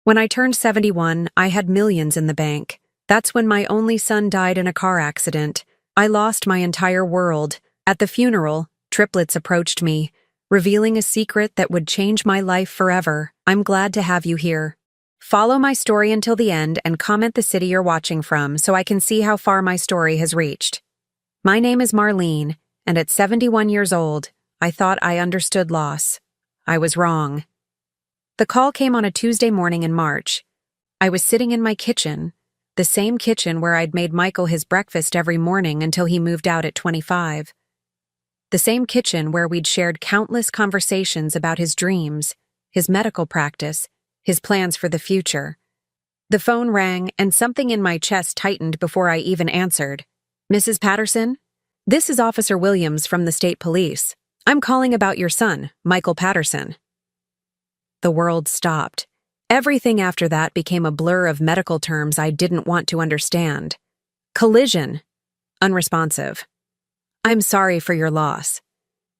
When I turned 71, I had millions in the bank. That's when my only son died in a car accident. I lost my entire world. At the funeral, triplets approached me, revealing a secret that would change my life forever. I'm glad to have you here. Follow my story until the end and comment the city you're watching from so I can see how far my story has reached. My name is Marlene, and at 71 years old, I thought I understood loss. I was wrong. The call came on a Tuesday morning in March. I was sitting in my kitchen, the same kitchen where I'd made Michael his breakfast every morning until he moved out at 25. The same kitchen where we'd shared countless conversations about his dreams, his medical practice, his plans for the future. The phone rang, and something in my chest tightened before I even answered. "Mrs. Patterson? This is Officer Williams from the state police. I'm calling about your son, Michael Patterson." The world stopped. Everything after that became a blur of medical terms I didn't want to understand. Collision. Unresponsive. "I'm sorry for your loss."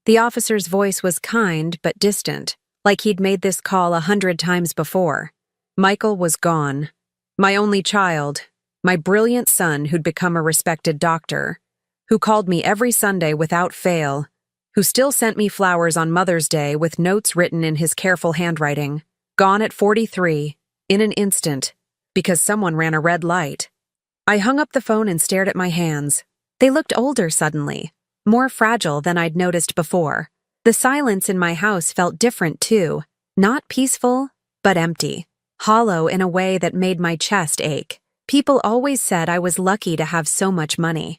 The officer's voice was kind but distant, like he'd made this call 100 times before. Michael was gone. My only child, my brilliant son who'd become a respected doctor, who called me every Sunday without fail, who still sent me flowers on Mother's Day with notes written in his careful handwriting, gone at 43, in an instant, because someone ran a red light. I hung up the phone and stared at my hands. They looked older suddenly, more fragile than I'd noticed before. The silence in my house felt different too, not peaceful, but empty, hollow in a way that made my chest ache. People always said I was lucky to have so much money.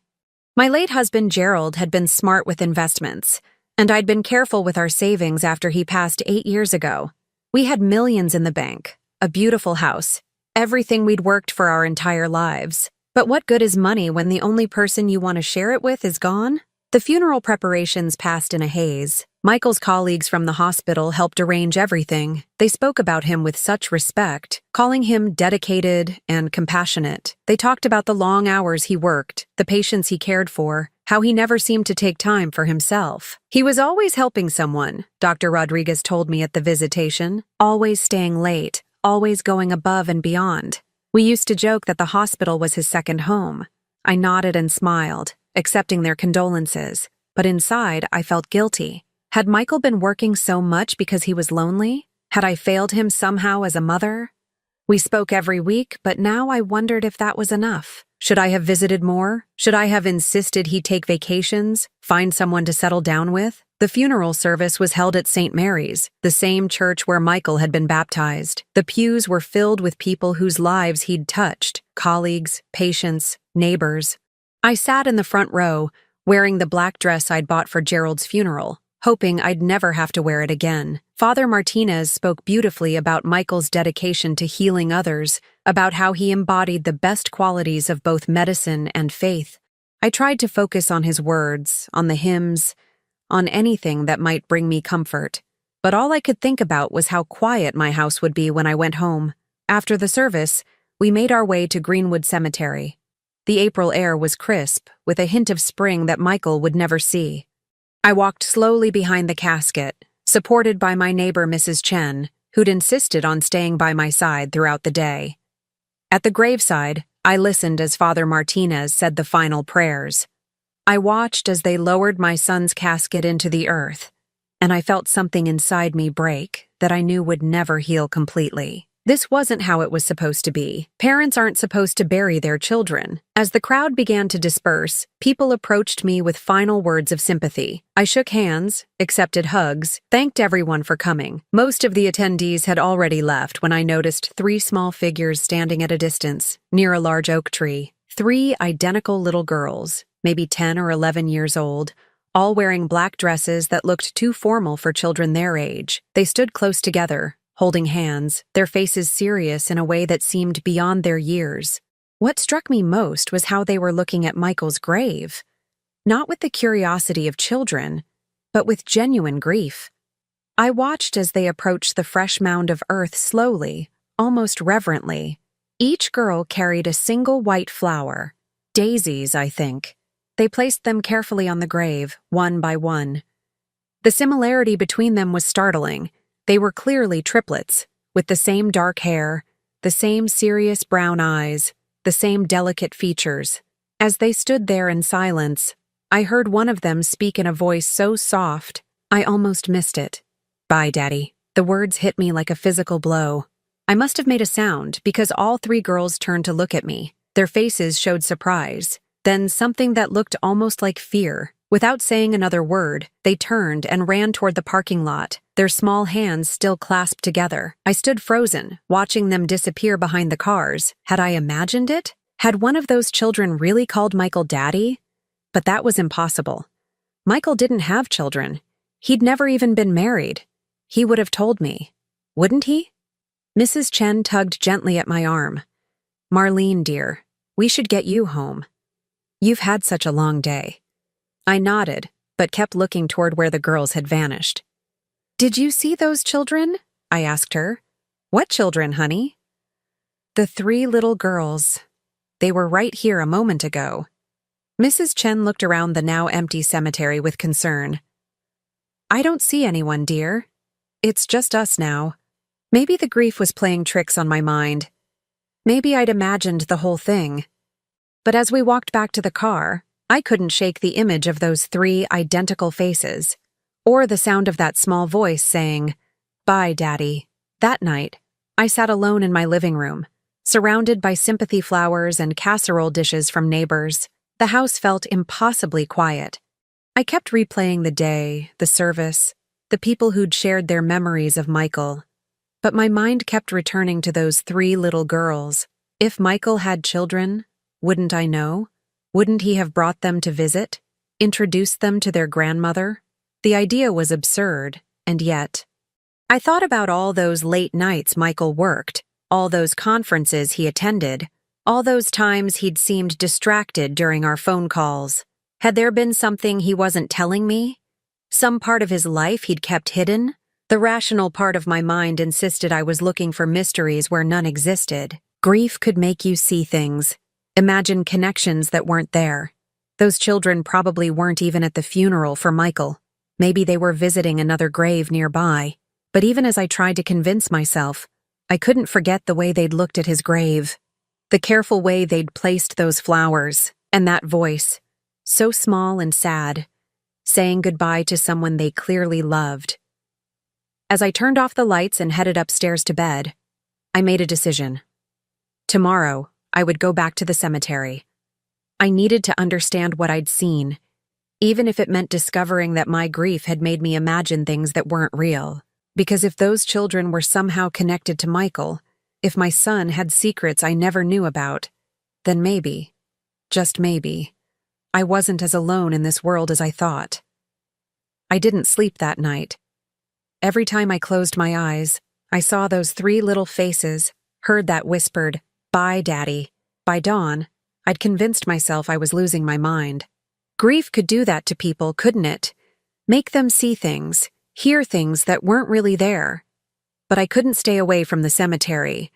My late husband Gerald had been smart with investments, and I'd been careful with our savings after he passed 8 years ago. We had millions in the bank, a beautiful house, everything we'd worked for our entire lives. But what good is money when the only person you want to share it with is gone? The funeral preparations passed in a haze. Michael's colleagues from the hospital helped arrange everything. They spoke about him with such respect, calling him dedicated and compassionate. They talked about the long hours he worked, the patients he cared for, how he never seemed to take time for himself. He was always helping someone, Dr. Rodriguez told me at the visitation, always staying late, always going above and beyond. We used to joke that the hospital was his second home. I nodded and smiled, accepting their condolences, but inside I felt guilty. Had Michael been working so much because he was lonely? Had I failed him somehow as a mother? We spoke every week, but now I wondered if that was enough. Should I have visited more? Should I have insisted he take vacations, find someone to settle down with? The funeral service was held at St. Mary's, the same church where Michael had been baptized. The pews were filled with people whose lives he'd touched, colleagues, patients, neighbors. I sat in the front row, wearing the black dress I'd bought for Gerald's funeral, hoping I'd never have to wear it again. Father Martinez spoke beautifully about Michael's dedication to healing others, about how he embodied the best qualities of both medicine and faith. I tried to focus on his words, on the hymns, on anything that might bring me comfort. But all I could think about was how quiet my house would be when I went home. After the service, we made our way to Greenwood Cemetery. The April air was crisp, with a hint of spring that Michael would never see. I walked slowly behind the casket, supported by my neighbor Mrs. Chen, who'd insisted on staying by my side throughout the day. At the graveside, I listened as Father Martinez said the final prayers. I watched as they lowered my son's casket into the earth, and I felt something inside me break that I knew would never heal completely. This wasn't how it was supposed to be. Parents aren't supposed to bury their children. As the crowd began to disperse, people approached me with final words of sympathy. I shook hands, accepted hugs, thanked everyone for coming. Most of the attendees had already left when I noticed 3 small figures standing at a distance, near a large oak tree. 3 identical little girls, maybe 10 or 11 years old, all wearing black dresses that looked too formal for children their age. They stood close together, holding hands, their faces serious in a way that seemed beyond their years. What struck me most was how they were looking at Michael's grave, not with the curiosity of children, but with genuine grief. I watched as they approached the fresh mound of earth slowly, almost reverently. Each girl carried a single white flower, daisies, I think. They placed them carefully on the grave, one by one. The similarity between them was startling. They were clearly triplets, with the same dark hair, the same serious brown eyes, the same delicate features. As they stood there in silence, I heard one of them speak in a voice so soft, I almost missed it. "Bye, Daddy." The words hit me like a physical blow. I must have made a sound because all three girls turned to look at me. Their faces showed surprise, then something that looked almost like fear. Without saying another word, they turned and ran toward the parking lot, their small hands still clasped together. I stood frozen, watching them disappear behind the cars. Had I imagined it? Had one of those children really called Michael Daddy? But that was impossible. Michael didn't have children. He'd never even been married. He would have told me. Wouldn't he? Mrs. Chen tugged gently at my arm. "Marlene, dear, we should get you home. You've had such a long day." I nodded, but kept looking toward where the girls had vanished. "Did you see those children?" I asked her. "What children, honey?" "The three little girls. They were right here a moment ago." Mrs. Chen looked around the now empty cemetery with concern. "I don't see anyone, dear. It's just us now." Maybe the grief was playing tricks on my mind. Maybe I'd imagined the whole thing. But as we walked back to the car, I couldn't shake the image of those three identical faces, or the sound of that small voice saying, "Bye, Daddy." That night, I sat alone in my living room, surrounded by sympathy flowers and casserole dishes from neighbors. The house felt impossibly quiet. I kept replaying the day, the service, the people who'd shared their memories of Michael. But my mind kept returning to those three little girls. If Michael had children, wouldn't I know? Wouldn't he have brought them to visit? Introduced them to their grandmother? The idea was absurd, and yet... I thought about all those late nights Michael worked, all those conferences he attended, all those times he'd seemed distracted during our phone calls. Had there been something he wasn't telling me? Some part of his life he'd kept hidden? The rational part of my mind insisted I was looking for mysteries where none existed. Grief could make you see things, imagine connections that weren't there. Those children probably weren't even at the funeral for Michael. Maybe they were visiting another grave nearby. But even as I tried to convince myself, I couldn't forget the way they'd looked at his grave. The careful way they'd placed those flowers, and that voice, so small and sad, saying goodbye to someone they clearly loved. As I turned off the lights and headed upstairs to bed, I made a decision. Tomorrow, I would go back to the cemetery. I needed to understand what I'd seen, even if it meant discovering that my grief had made me imagine things that weren't real. Because if those children were somehow connected to Michael, if my son had secrets I never knew about, then maybe, just maybe, I wasn't as alone in this world as I thought. I didn't sleep that night. Every time I closed my eyes, I saw those three little faces, heard that whispered, "Bye, Daddy." By dawn, I'd convinced myself I was losing my mind. Grief could do that to people, couldn't it? Make them see things, hear things that weren't really there. But I couldn't stay away from the cemetery.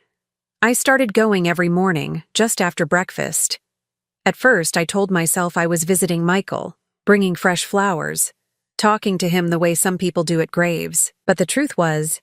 I started going every morning, just after breakfast. At first, I told myself I was visiting Michael, bringing fresh flowers, talking to him the way some people do at graves. But the truth was,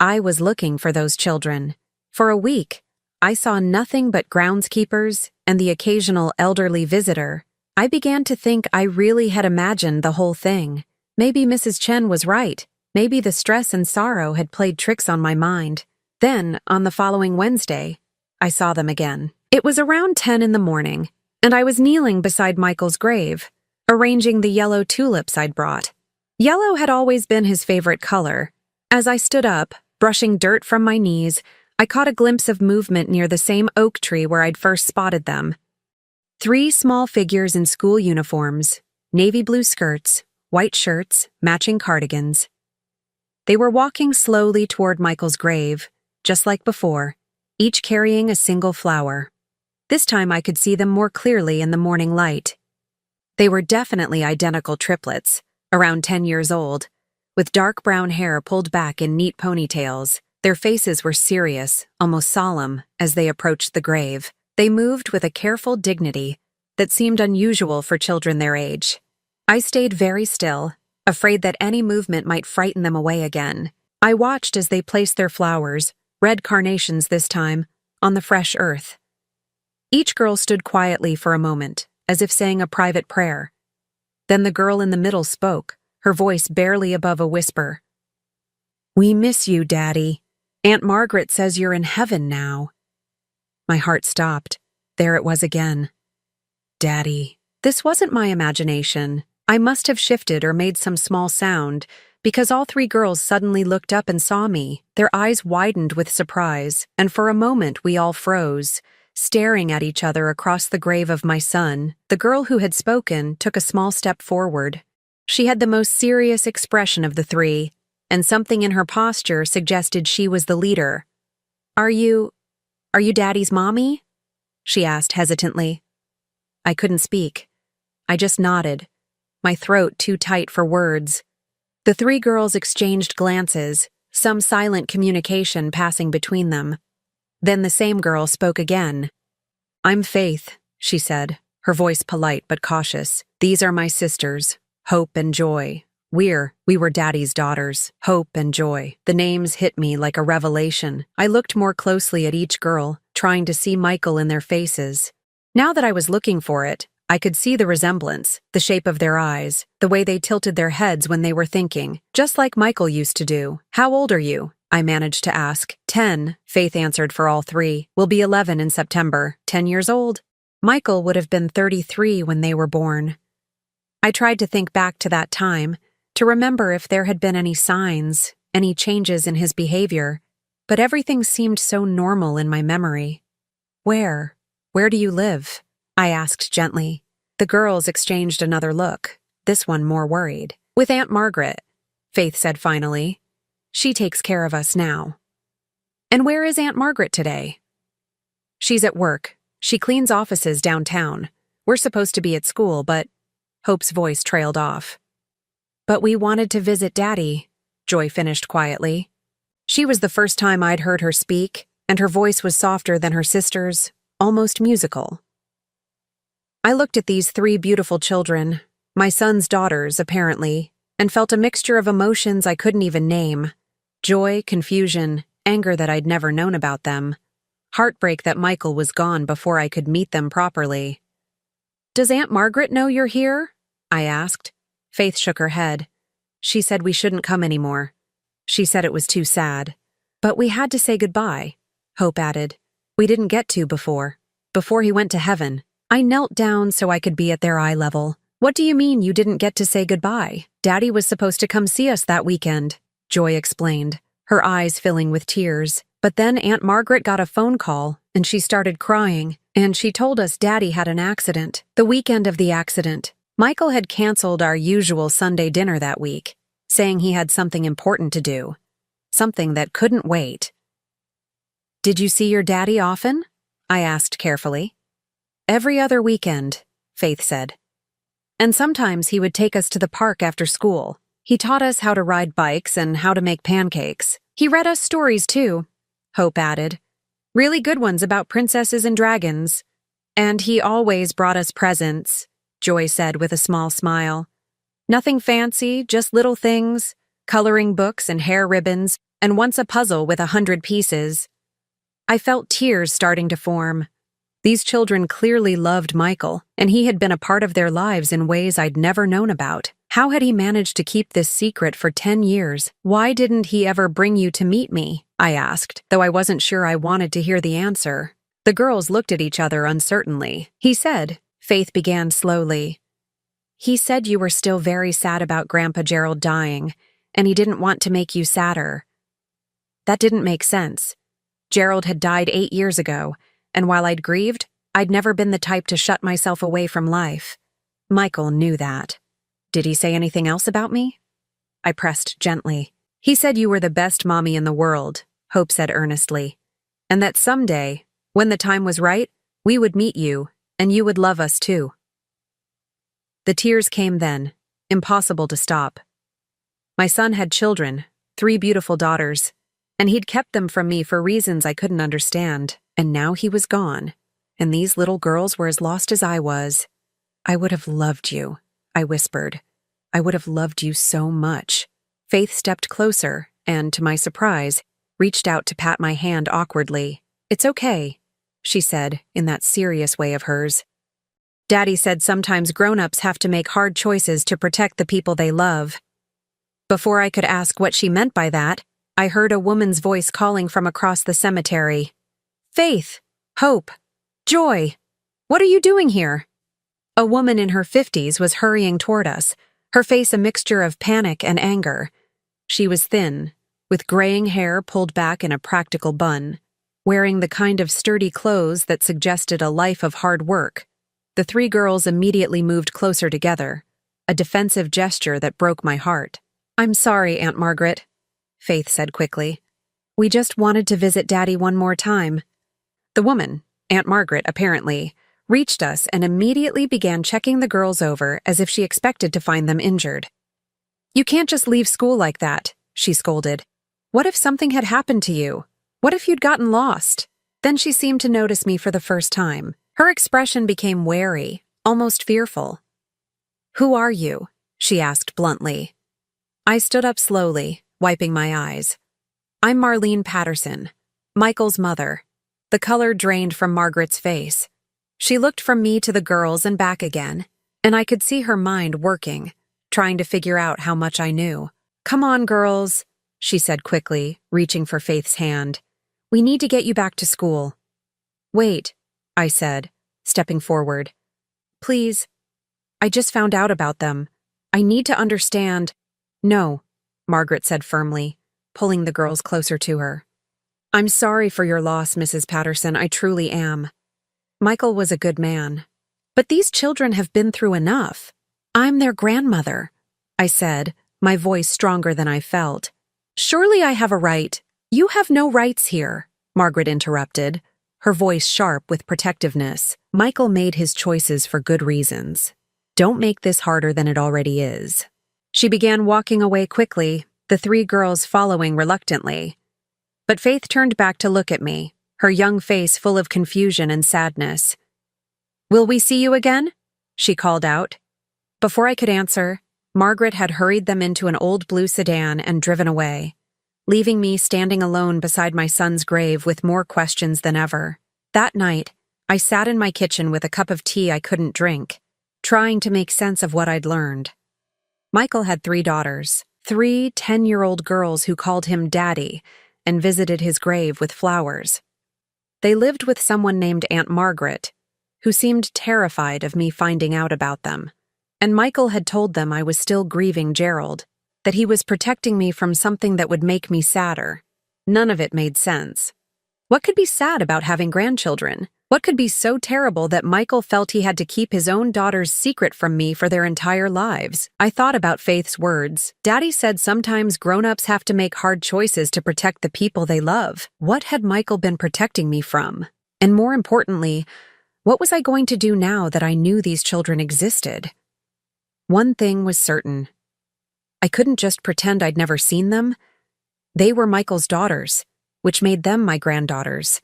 I was looking for those children. For a week, I saw nothing but groundskeepers and the occasional elderly visitor. I began to think I really had imagined the whole thing. Maybe Mrs. Chen was right. Maybe the stress and sorrow had played tricks on my mind. Then, on the following Wednesday, I saw them again. It was around 10 in the morning, and I was kneeling beside Michael's grave, arranging the yellow tulips I'd brought. Yellow had always been his favorite color. As I stood up, brushing dirt from my knees, I caught a glimpse of movement near the same oak tree where I'd first spotted them. Three small figures in school uniforms, navy blue skirts, white shirts, matching cardigans. They were walking slowly toward Michael's grave, just like before, each carrying a single flower. This time I could see them more clearly in the morning light. They were definitely identical triplets, around 10 years old, with dark brown hair pulled back in neat ponytails. Their faces were serious, almost solemn, as they approached the grave. They moved with a careful dignity that seemed unusual for children their age. I stayed very still, afraid that any movement might frighten them away again. I watched as they placed their flowers, red carnations this time, on the fresh earth. Each girl stood quietly for a moment, as if saying a private prayer. Then the girl in the middle spoke, her voice barely above a whisper. "We miss you, Daddy. Aunt Margaret says you're in heaven now." My heart stopped. There it was again. Daddy. This wasn't my imagination. I must have shifted or made some small sound, because all three girls suddenly looked up and saw me. Their eyes widened with surprise, and for a moment we all froze, staring at each other across the grave of my son. The girl who had spoken took a small step forward. She had the most serious expression of the three, and something in her posture suggested she was the leader. Are you Daddy's mommy?" she asked hesitantly. I couldn't speak. I just nodded, my throat too tight for words. The three girls exchanged glances, some silent communication passing between them. Then the same girl spoke again. "I'm Faith," she said, her voice polite but cautious. "These are my sisters, Hope and Joy. We were Daddy's daughters, Hope and Joy." The names hit me like a revelation. I looked more closely at each girl, trying to see Michael in their faces. Now that I was looking for it, I could see the resemblance, the shape of their eyes, the way they tilted their heads when they were thinking, just like Michael used to do. "How old are you?" I managed to ask. 10, Faith answered for all three. "We'll be 11 in September. 10 years old." Michael would have been 33 when they were born. I tried to think back to that time, to remember if there had been any signs, any changes in his behavior, but everything seemed so normal in my memory. Where do you live?" I asked gently. The girls exchanged another look, this one more worried. "With Aunt Margaret," Faith said finally. "She takes care of us now." "And where is Aunt Margaret today?" "She's at work. She cleans offices downtown. We're supposed to be at school, but..." Hope's voice trailed off. "But we wanted to visit Daddy," Joy finished quietly. She was the first time I'd heard her speak, and her voice was softer than her sister's, almost musical. I looked at these three beautiful children, my son's daughters, apparently, and felt a mixture of emotions I couldn't even name. Joy, confusion, anger that I'd never known about them. Heartbreak that Michael was gone before I could meet them properly. "Does Aunt Margaret know you're here?" I asked. Faith shook her head. She said we shouldn't come anymore. She said it was too sad. "But we had to say goodbye," Hope added. "We didn't get to before he went to heaven." I knelt down so I could be at their eye level. "What do you mean you didn't get to say goodbye? Daddy was supposed to come see us that weekend," Joy explained, her eyes filling with tears. "But then Aunt Margaret got a phone call, and she started crying, and she told us Daddy had an accident. The weekend of the accident, Michael had canceled our usual Sunday dinner that week, saying he had something important to do, something that couldn't wait." "Did you see your daddy often?" I asked carefully. "Every other weekend," Faith said. "And sometimes he would take us to the park after school. He taught us how to ride bikes and how to make pancakes. He read us stories too," Hope added. "Really good ones about princesses and dragons. And he always brought us presents," Joy said with a small smile. "Nothing fancy, just little things, coloring books and hair ribbons, and once a puzzle with 100 pieces." I felt tears starting to form. These children clearly loved Michael, and he had been a part of their lives in ways I'd never known about. How had he managed to keep this secret for 10 years? "Why didn't he ever bring you to meet me?" I asked, though I wasn't sure I wanted to hear the answer. The girls looked at each other uncertainly. "He said," Faith began slowly, "he said you were still very sad about Grandpa Gerald dying, and he didn't want to make you sadder." That didn't make sense. Gerald had died 8 years ago, and while I'd grieved, I'd never been the type to shut myself away from life. Michael knew that. "Did he say anything else about me?" I pressed gently. "He said you were the best mommy in the world," Hope said earnestly, "and that someday, when the time was right, we would meet you, and you would love us too." The tears came then, impossible to stop. My son had children, 3 beautiful daughters, and he'd kept them from me for reasons I couldn't understand. And now he was gone, and these little girls were as lost as I was. "I would have loved you," I whispered. "I would have loved you so much." Faith stepped closer and, to my surprise, reached out to pat my hand awkwardly. It's okay, she said in that serious way of hers. Daddy said sometimes grown-ups have to make hard choices to protect the people they love. Before I could ask what she meant by that, I heard a woman's voice calling from across the cemetery. Faith, hope, joy, what are you doing here? A woman in her 50s was hurrying toward us, her face a mixture of panic and anger. She was thin, with graying hair pulled back in a practical bun, wearing the kind of sturdy clothes that suggested a life of hard work. The three girls immediately moved closer together, a defensive gesture that broke my heart. I'm sorry, Aunt Margaret, Faith said quickly. We just wanted to visit Daddy one more time. The woman, Aunt Margaret apparently, reached us and immediately began checking the girls over as if she expected to find them injured. You can't just leave school like that, she scolded. What if something had happened to you? What if you'd gotten lost? Then she seemed to notice me for the first time. Her expression became wary, almost fearful. Who are you? She asked bluntly. I stood up slowly, wiping my eyes. I'm Marlene Patterson, Michael's mother. The color drained from Margaret's face. She looked from me to the girls and back again, and I could see her mind working, trying to figure out how much I knew. Come on, girls, she said quickly, reaching for Faith's hand. We need to get you back to school. Wait, I said, stepping forward. Please, I just found out about them. I need to understand. No, Margaret said firmly, pulling the girls closer to her. I'm sorry for your loss, Mrs. Patterson, I truly am. Michael was a good man. But these children have been through enough. I'm their grandmother, I said, my voice stronger than I felt. Surely I have a right. You have no rights here, Margaret interrupted, her voice sharp with protectiveness. Michael made his choices for good reasons. Don't make this harder than it already is. She began walking away quickly, the three girls following reluctantly. But Faith turned back to look at me, her young face full of confusion and sadness. Will we see you again? She called out. Before I could answer, Margaret had hurried them into an old blue sedan and driven away, leaving me standing alone beside my son's grave with more questions than ever. That night, I sat in my kitchen with a cup of tea I couldn't drink, trying to make sense of what I'd learned. Michael had 3 daughters, 3 10-year-old girls who called him Daddy and visited his grave with flowers. They lived with someone named Aunt Margaret, who seemed terrified of me finding out about them. And Michael had told them I was still grieving Gerald, that he was protecting me from something that would make me sadder. None of it made sense. What could be sad about having grandchildren? What could be so terrible that Michael felt he had to keep his own daughter's secret from me for their entire lives? I thought about Faith's words. Daddy said sometimes grown-ups have to make hard choices to protect the people they love. What had Michael been protecting me from? And more importantly, what was I going to do now that I knew these children existed? One thing was certain. I couldn't just pretend I'd never seen them. They were Michael's daughters, which made them my granddaughters.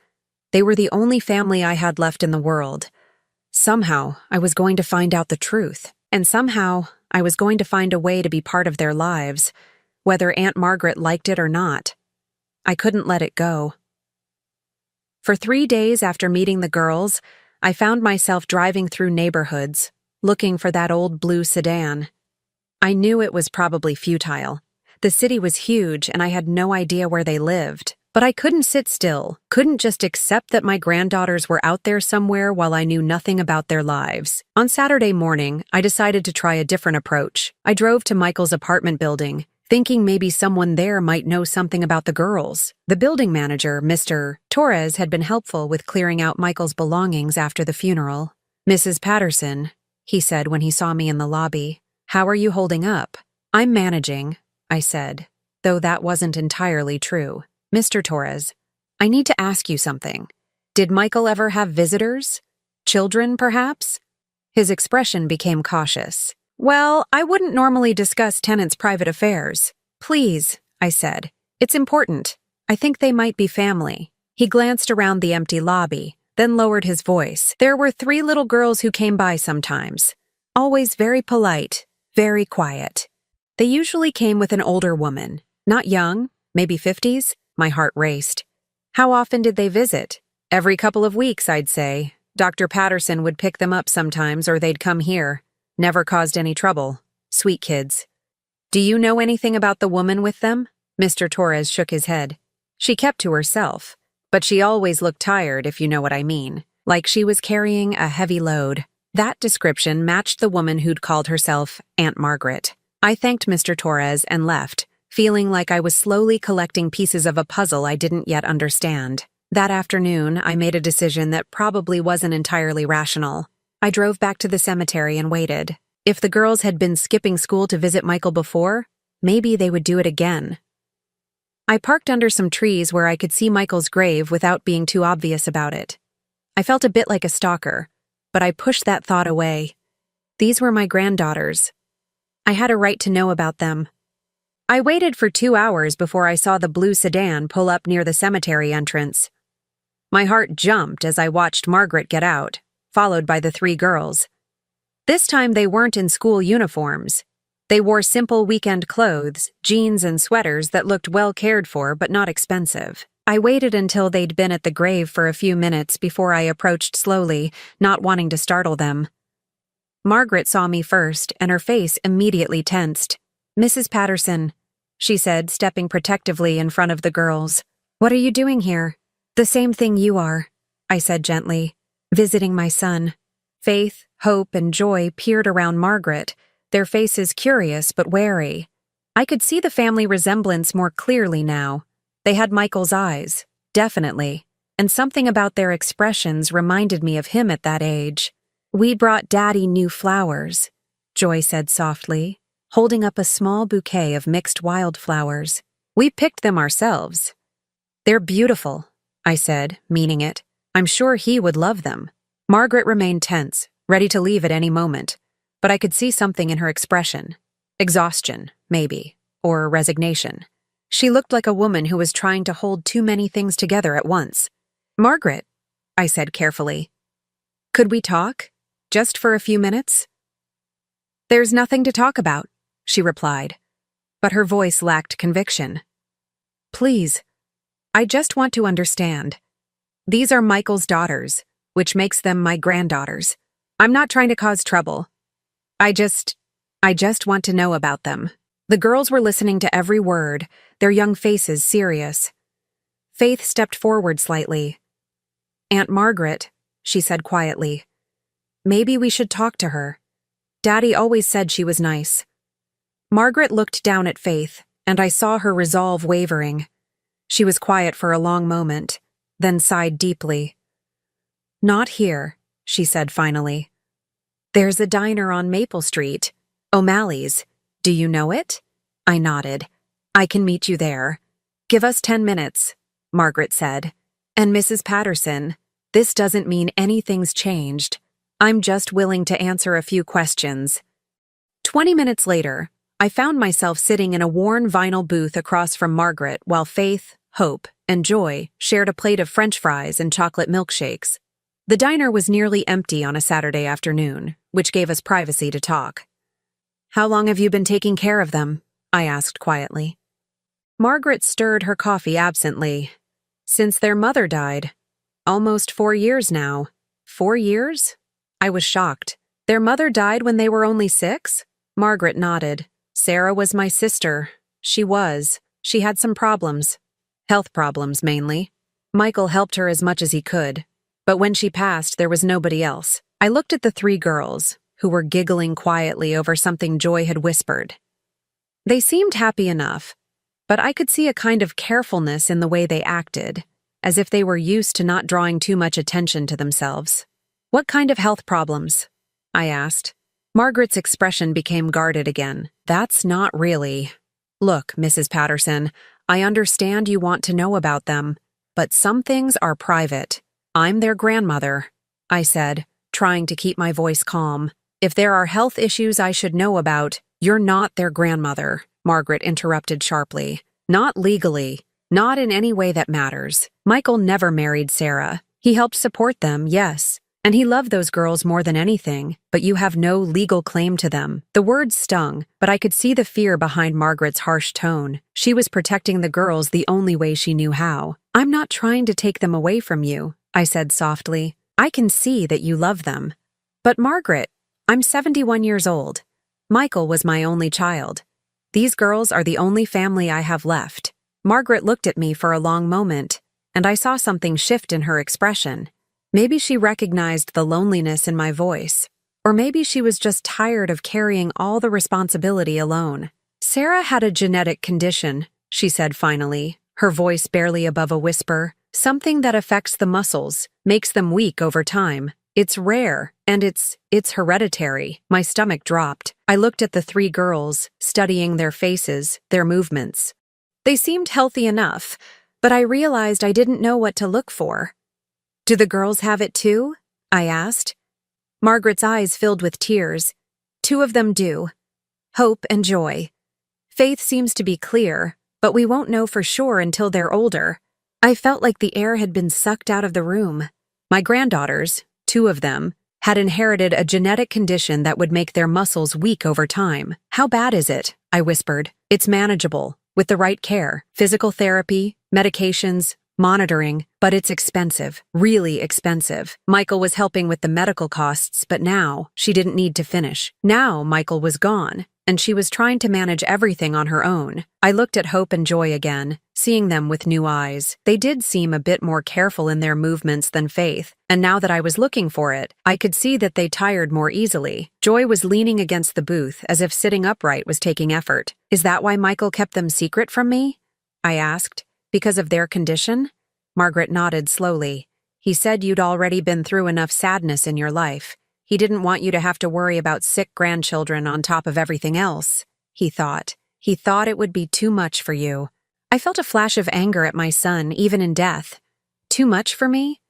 They were the only family I had left in the world. Somehow, I was going to find out the truth, and somehow, I was going to find a way to be part of their lives, whether Aunt Margaret liked it or not. I couldn't let it go. For 3 days after meeting the girls, I found myself driving through neighborhoods, looking for that old blue sedan. I knew it was probably futile. The city was huge, and I had no idea where they lived. But I couldn't sit still, couldn't just accept that my granddaughters were out there somewhere while I knew nothing about their lives. On Saturday morning, I decided to try a different approach. I drove to Michael's apartment building, thinking maybe someone there might know something about the girls. The building manager, Mr. Torres, had been helpful with clearing out Michael's belongings after the funeral. Mrs. Patterson, he said when he saw me in the lobby, how are you holding up? I'm managing, I said, though that wasn't entirely true. Mr. Torres, I need to ask you something. Did Michael ever have visitors? Children, perhaps? His expression became cautious. Well, I wouldn't normally discuss tenants' private affairs. Please, I said. It's important. I think they might be family. He glanced around the empty lobby, then lowered his voice. There were 3 little girls who came by sometimes. Always very polite, very quiet. They usually came with an older woman. Not young, maybe 50s. My heart raced. How often did they visit? Every couple of weeks, I'd say. Dr. Patterson would pick them up sometimes or they'd come here. Never caused any trouble. Sweet kids. Do you know anything about the woman with them? Mr. Torres shook his head. She kept to herself, but she always looked tired, if you know what I mean. Like she was carrying a heavy load. That description matched the woman who'd called herself Aunt Margaret. I thanked Mr. Torres and left, feeling like I was slowly collecting pieces of a puzzle I didn't yet understand. That afternoon, I made a decision that probably wasn't entirely rational. I drove back to the cemetery and waited. If the girls had been skipping school to visit Michael before, maybe they would do it again. I parked under some trees where I could see Michael's grave without being too obvious about it. I felt a bit like a stalker, but I pushed that thought away. These were my granddaughters. I had a right to know about them. I waited for 2 hours before I saw the blue sedan pull up near the cemetery entrance. My heart jumped as I watched Margaret get out, followed by the 3 girls. This time they weren't in school uniforms. They wore simple weekend clothes, jeans and sweaters that looked well cared for but not expensive. I waited until they'd been at the grave for a few minutes before I approached slowly, not wanting to startle them. Margaret saw me first, and her face immediately tensed. "Mrs. Patterson," she said, stepping protectively in front of the girls. "What are you doing here?" "The same thing you are," I said gently. "Visiting my son." Faith, hope, and joy peered around Margaret, their faces curious but wary. I could see the family resemblance more clearly now. They had Michael's eyes, definitely, and something about their expressions reminded me of him at that age. "We brought Daddy new flowers," Joy said softly, holding up a small bouquet of mixed wildflowers. "We picked them ourselves." "They're beautiful," I said, meaning it. "I'm sure he would love them." Margaret remained tense, ready to leave at any moment, but I could see something in her expression. Exhaustion, maybe, or resignation. She looked like a woman who was trying to hold too many things together at once. "Margaret," I said carefully, "could we talk? Just for a few minutes?" "There's nothing to talk about," she replied, but her voice lacked conviction. "Please, I just want to understand. These are Michael's daughters, which makes them my granddaughters. I'm not trying to cause trouble. I just want to know about them." The girls were listening to every word, their young faces serious. Faith stepped forward slightly. "Aunt Margaret," she said quietly, "maybe we should talk to her. Daddy always said she was nice." Margaret looked down at Faith, and I saw her resolve wavering. She was quiet for a long moment, then sighed deeply. "Not here," she said finally. "There's a diner on Maple Street, O'Malley's. Do you know it?" I nodded. "I can meet you there." "Give us 10 minutes," Margaret said. "And Mrs. Patterson, this doesn't mean anything's changed. I'm just willing to answer a few questions." 20 minutes later, I found myself sitting in a worn vinyl booth across from Margaret while Faith, Hope, and Joy shared a plate of French fries and chocolate milkshakes. The diner was nearly empty on a Saturday afternoon, which gave us privacy to talk. "How long have you been taking care of them?" I asked quietly. Margaret stirred her coffee absently. "Since their mother died. Almost 4 years now." 4 years? I was shocked. "Their mother died when they were only 6? Margaret nodded. "Sarah was my sister. She had some problems. Health problems, mainly. Michael helped her as much as he could. But when she passed, there was nobody else." I looked at the 3 girls, who were giggling quietly over something Joy had whispered. They seemed happy enough, but I could see a kind of carefulness in the way they acted, as if they were used to not drawing too much attention to themselves. "What kind of health problems?" I asked. Margaret's expression became guarded again. "That's not really." "Look, Mrs. Patterson, I understand you want to know about them, but some things are private. I'm their grandmother," I said, trying to keep my voice calm. "If there are health issues I should know about, you're not their grandmother," Margaret interrupted sharply. "Not legally. Not in any way that matters. Michael never married Sarah. He helped support them, yes, and he loved those girls more than anything, but you have no legal claim to them." The words stung, but I could see the fear behind Margaret's harsh tone. She was protecting the girls the only way she knew how. "I'm not trying to take them away from you. I said softly. I can see that you love them. But Margaret, I'm 71 years old. Michael was my only child. These girls are the only family I have left. Margaret looked at me for a long moment, and I saw something shift in her expression. Maybe she recognized the loneliness in my voice, or maybe she was just tired of carrying all the responsibility alone. Sarah had a genetic condition, she said finally, her voice barely above a whisper. Something that affects the muscles, makes them weak over time. It's rare, and it's hereditary. My stomach dropped. I looked at the three girls, studying their faces, their movements. They seemed healthy enough, but I realized I didn't know what to look for. Do the girls have it too? I asked. Margaret's eyes filled with tears. Two of them do. Hope and Joy. Faith seems to be clear, but we won't know for sure until they're older. I felt like the air had been sucked out of the room. My granddaughters, two of them, had inherited a genetic condition that would make their muscles weak over time. How bad is it? I whispered. It's manageable, with the right care, physical therapy, medications, monitoring, but it's expensive, really expensive. Michael was helping with the medical costs, but now she didn't need to finish. Now Michael was gone, and she was trying to manage everything on her own. I looked at Hope and Joy again, seeing them with new eyes. They did seem a bit more careful in their movements than Faith, and now that I was looking for it, I could see that they tired more easily. Joy was leaning against the booth as if sitting upright was taking effort. Is that why Michael kept them secret from me? I asked. Because of their condition? Margaret nodded slowly. He said you'd already been through enough sadness in your life. He didn't want you to have to worry about sick grandchildren on top of everything else, he thought. He thought it would be too much for you. I felt a flash of anger at my son, even in death. Too much for me?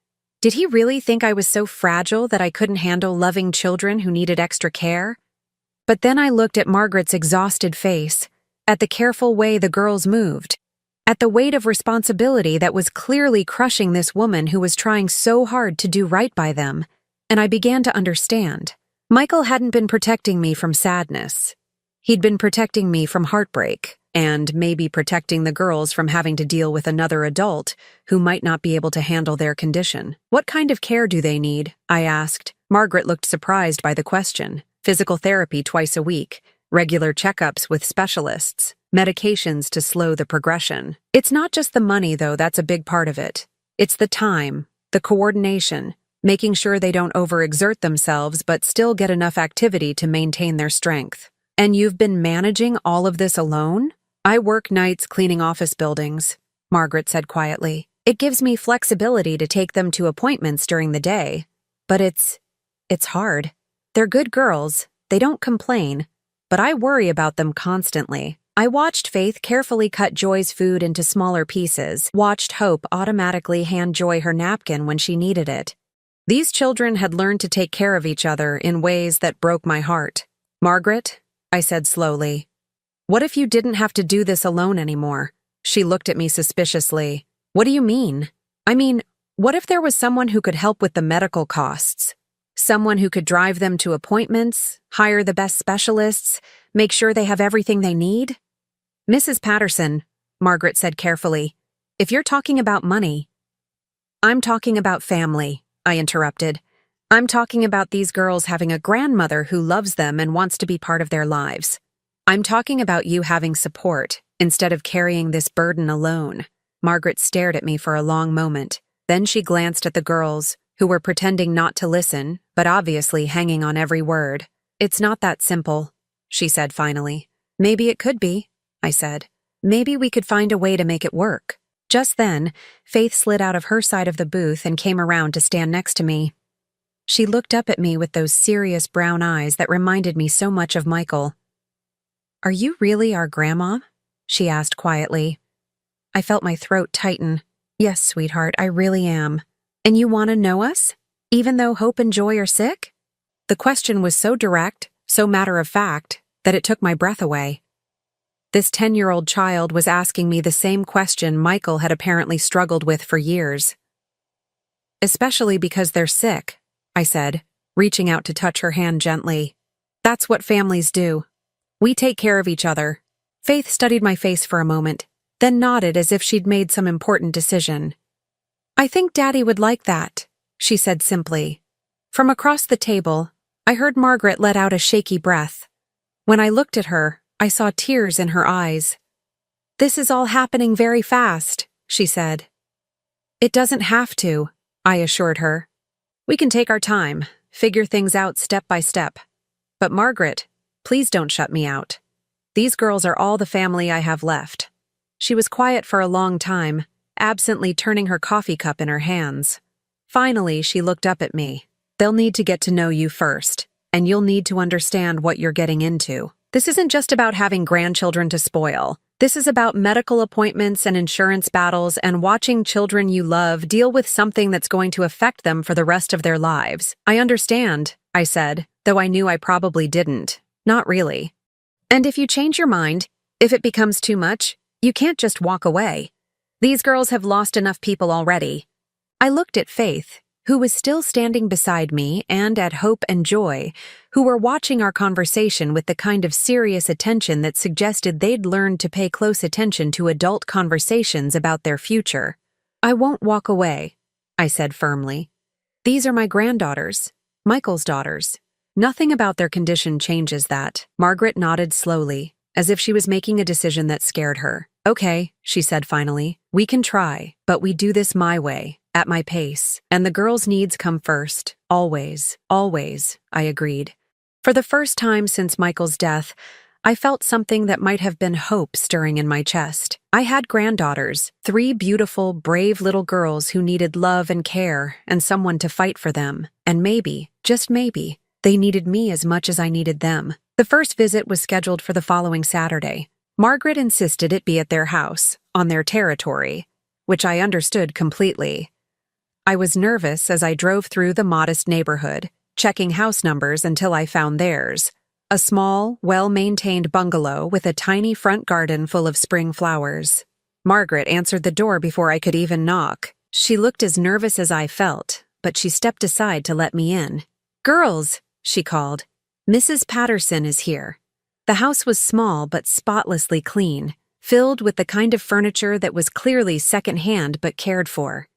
Did he really think I was so fragile that I couldn't handle loving children who needed extra care? But then I looked at Margaret's exhausted face, at the careful way the girls moved, at the weight of responsibility that was clearly crushing this woman who was trying so hard to do right by them, and I began to understand. Michael hadn't been protecting me from sadness. He'd been protecting me from heartbreak, and maybe protecting the girls from having to deal with another adult who might not be able to handle their condition. What kind of care do they need? I asked. Margaret looked surprised by the question. Physical therapy twice a week, regular checkups with specialists, medications to slow the progression. It's not just the money, though, that's a big part of it. It's the time, the coordination, making sure they don't overexert themselves but still get enough activity to maintain their strength. And you've been managing all of this alone? I work nights cleaning office buildings, Margaret said quietly. It gives me flexibility to take them to appointments during the day. But it's hard. They're good girls, they don't complain, but I worry about them constantly. I watched Faith carefully cut Joy's food into smaller pieces, watched Hope automatically hand Joy her napkin when she needed it. These children had learned to take care of each other in ways that broke my heart. Margaret, I said slowly, what if you didn't have to do this alone anymore? She looked at me suspiciously. What do you mean? I mean, what if there was someone who could help with the medical costs? Someone who could drive them to appointments, hire the best specialists, make sure they have everything they need? Mrs. Patterson, Margaret said carefully, if you're talking about money, I'm talking about family, I interrupted. I'm talking about these girls having a grandmother who loves them and wants to be part of their lives. I'm talking about you having support instead of carrying this burden alone. Margaret stared at me for a long moment. Then she glanced at the girls, who were pretending not to listen, but obviously hanging on every word. It's not that simple, she said finally. Maybe it could be, I said. Maybe we could find a way to make it work. Just then, Faith slid out of her side of the booth and came around to stand next to me. She looked up at me with those serious brown eyes that reminded me so much of Michael. Are you really our grandma? She asked quietly. I felt my throat tighten. Yes, sweetheart, I really am. And you want to know us? Even though Hope and Joy are sick? The question was so direct, so matter-of-fact, that it took my breath away. This 10-year-old child was asking me the same question Michael had apparently struggled with for years. Especially because they're sick, I said, reaching out to touch her hand gently. That's what families do. We take care of each other. Faith studied my face for a moment, then nodded as if she'd made some important decision. "I think Daddy would like that," she said simply. From across the table, I heard Margaret let out a shaky breath. When I looked at her, I saw tears in her eyes. "This is all happening very fast," she said. "It doesn't have to," I assured her. "We can take our time, figure things out step by step. But Margaret, please don't shut me out. These girls are all the family I have left." She was quiet for a long time, absently turning her coffee cup in her hands. Finally, she looked up at me. "They'll need to get to know you first, and you'll need to understand what you're getting into. This isn't just about having grandchildren to spoil. This is about medical appointments and insurance battles and watching children you love deal with something that's going to affect them for the rest of their lives." "I understand," I said, though I knew I probably didn't. Not really. "And if you change your mind, if it becomes too much, you can't just walk away. These girls have lost enough people already." I looked at Faith, who was still standing beside me, and at Hope and Joy, who were watching our conversation with the kind of serious attention that suggested they'd learned to pay close attention to adult conversations about their future. "I won't walk away," I said firmly. "These are my granddaughters, Michael's daughters. Nothing about their condition changes that." Margaret nodded slowly, as if she was making a decision that scared her. "Okay," she said finally. "We can try, but we do this my way, at my pace. And the girls' needs come first. Always, always," I agreed. For the first time since Michael's death, I felt something that might have been hope stirring in my chest. I had granddaughters, 3 beautiful, brave little girls who needed love and care and someone to fight for them. And maybe, just maybe, they needed me as much as I needed them. The first visit was scheduled for the following Saturday. Margaret insisted it be at their house, on their territory, which I understood completely. I was nervous as I drove through the modest neighborhood, checking house numbers until I found theirs. A small, well-maintained bungalow with a tiny front garden full of spring flowers. Margaret answered the door before I could even knock. She looked as nervous as I felt, but she stepped aside to let me in. "Girls," she called, "Mrs. Patterson is here." The house was small but spotlessly clean, filled with the kind of furniture that was clearly second-hand but cared for.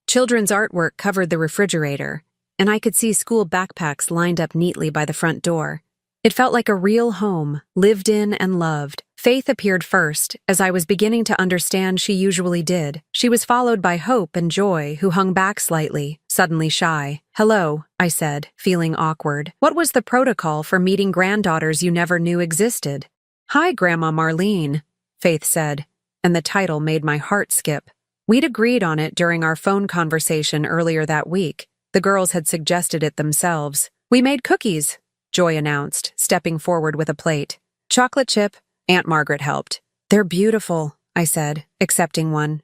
Children's artwork covered the refrigerator, and I could see school backpacks lined up neatly by the front door. It felt like a real home, lived in and loved. Faith appeared first, as I was beginning to understand she usually did. She was followed by Hope and Joy, who hung back slightly, suddenly shy. "Hello," I said, feeling awkward. "What was the protocol for meeting granddaughters you never knew existed?" "Hi, Grandma Marlene," Faith said, and the title made my heart skip. We'd agreed on it during our phone conversation earlier that week. The girls had suggested it themselves. "We made cookies," Joy announced, stepping forward with a plate. "Chocolate chip," Aunt Margaret helped. "They're beautiful," I said, accepting one.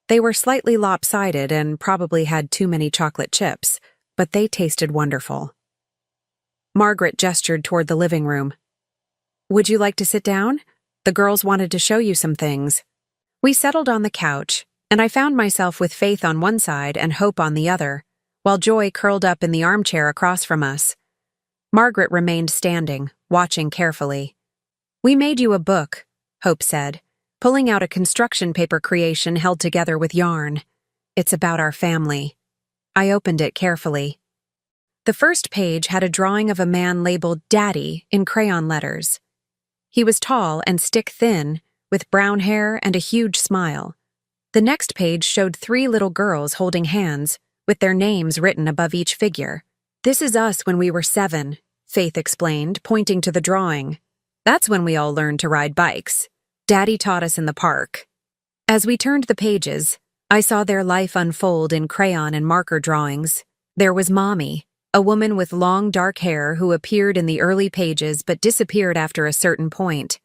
They were slightly lopsided and probably had too many chocolate chips, but they tasted wonderful. Margaret gestured toward the living room. "Would you like to sit down? The girls wanted to show you some things." We settled on the couch, and I found myself with Faith on one side and Hope on the other, while Joy curled up in the armchair across from us. Margaret remained standing, watching carefully. "We made you a book," Hope said, pulling out a construction paper creation held together with yarn. "It's about our family." I opened it carefully. The first page had a drawing of a man labeled Daddy in crayon letters. He was tall and stick-thin, with brown hair and a huge smile. The next page showed 3 little girls holding hands, with their names written above each figure. "This is us when we were 7, Faith explained, pointing to the drawing. "That's when we all learned to ride bikes. Daddy taught us in the park." As we turned the pages, I saw their life unfold in crayon and marker drawings. There was Mommy, a woman with long dark hair who appeared in the early pages but disappeared after a certain point.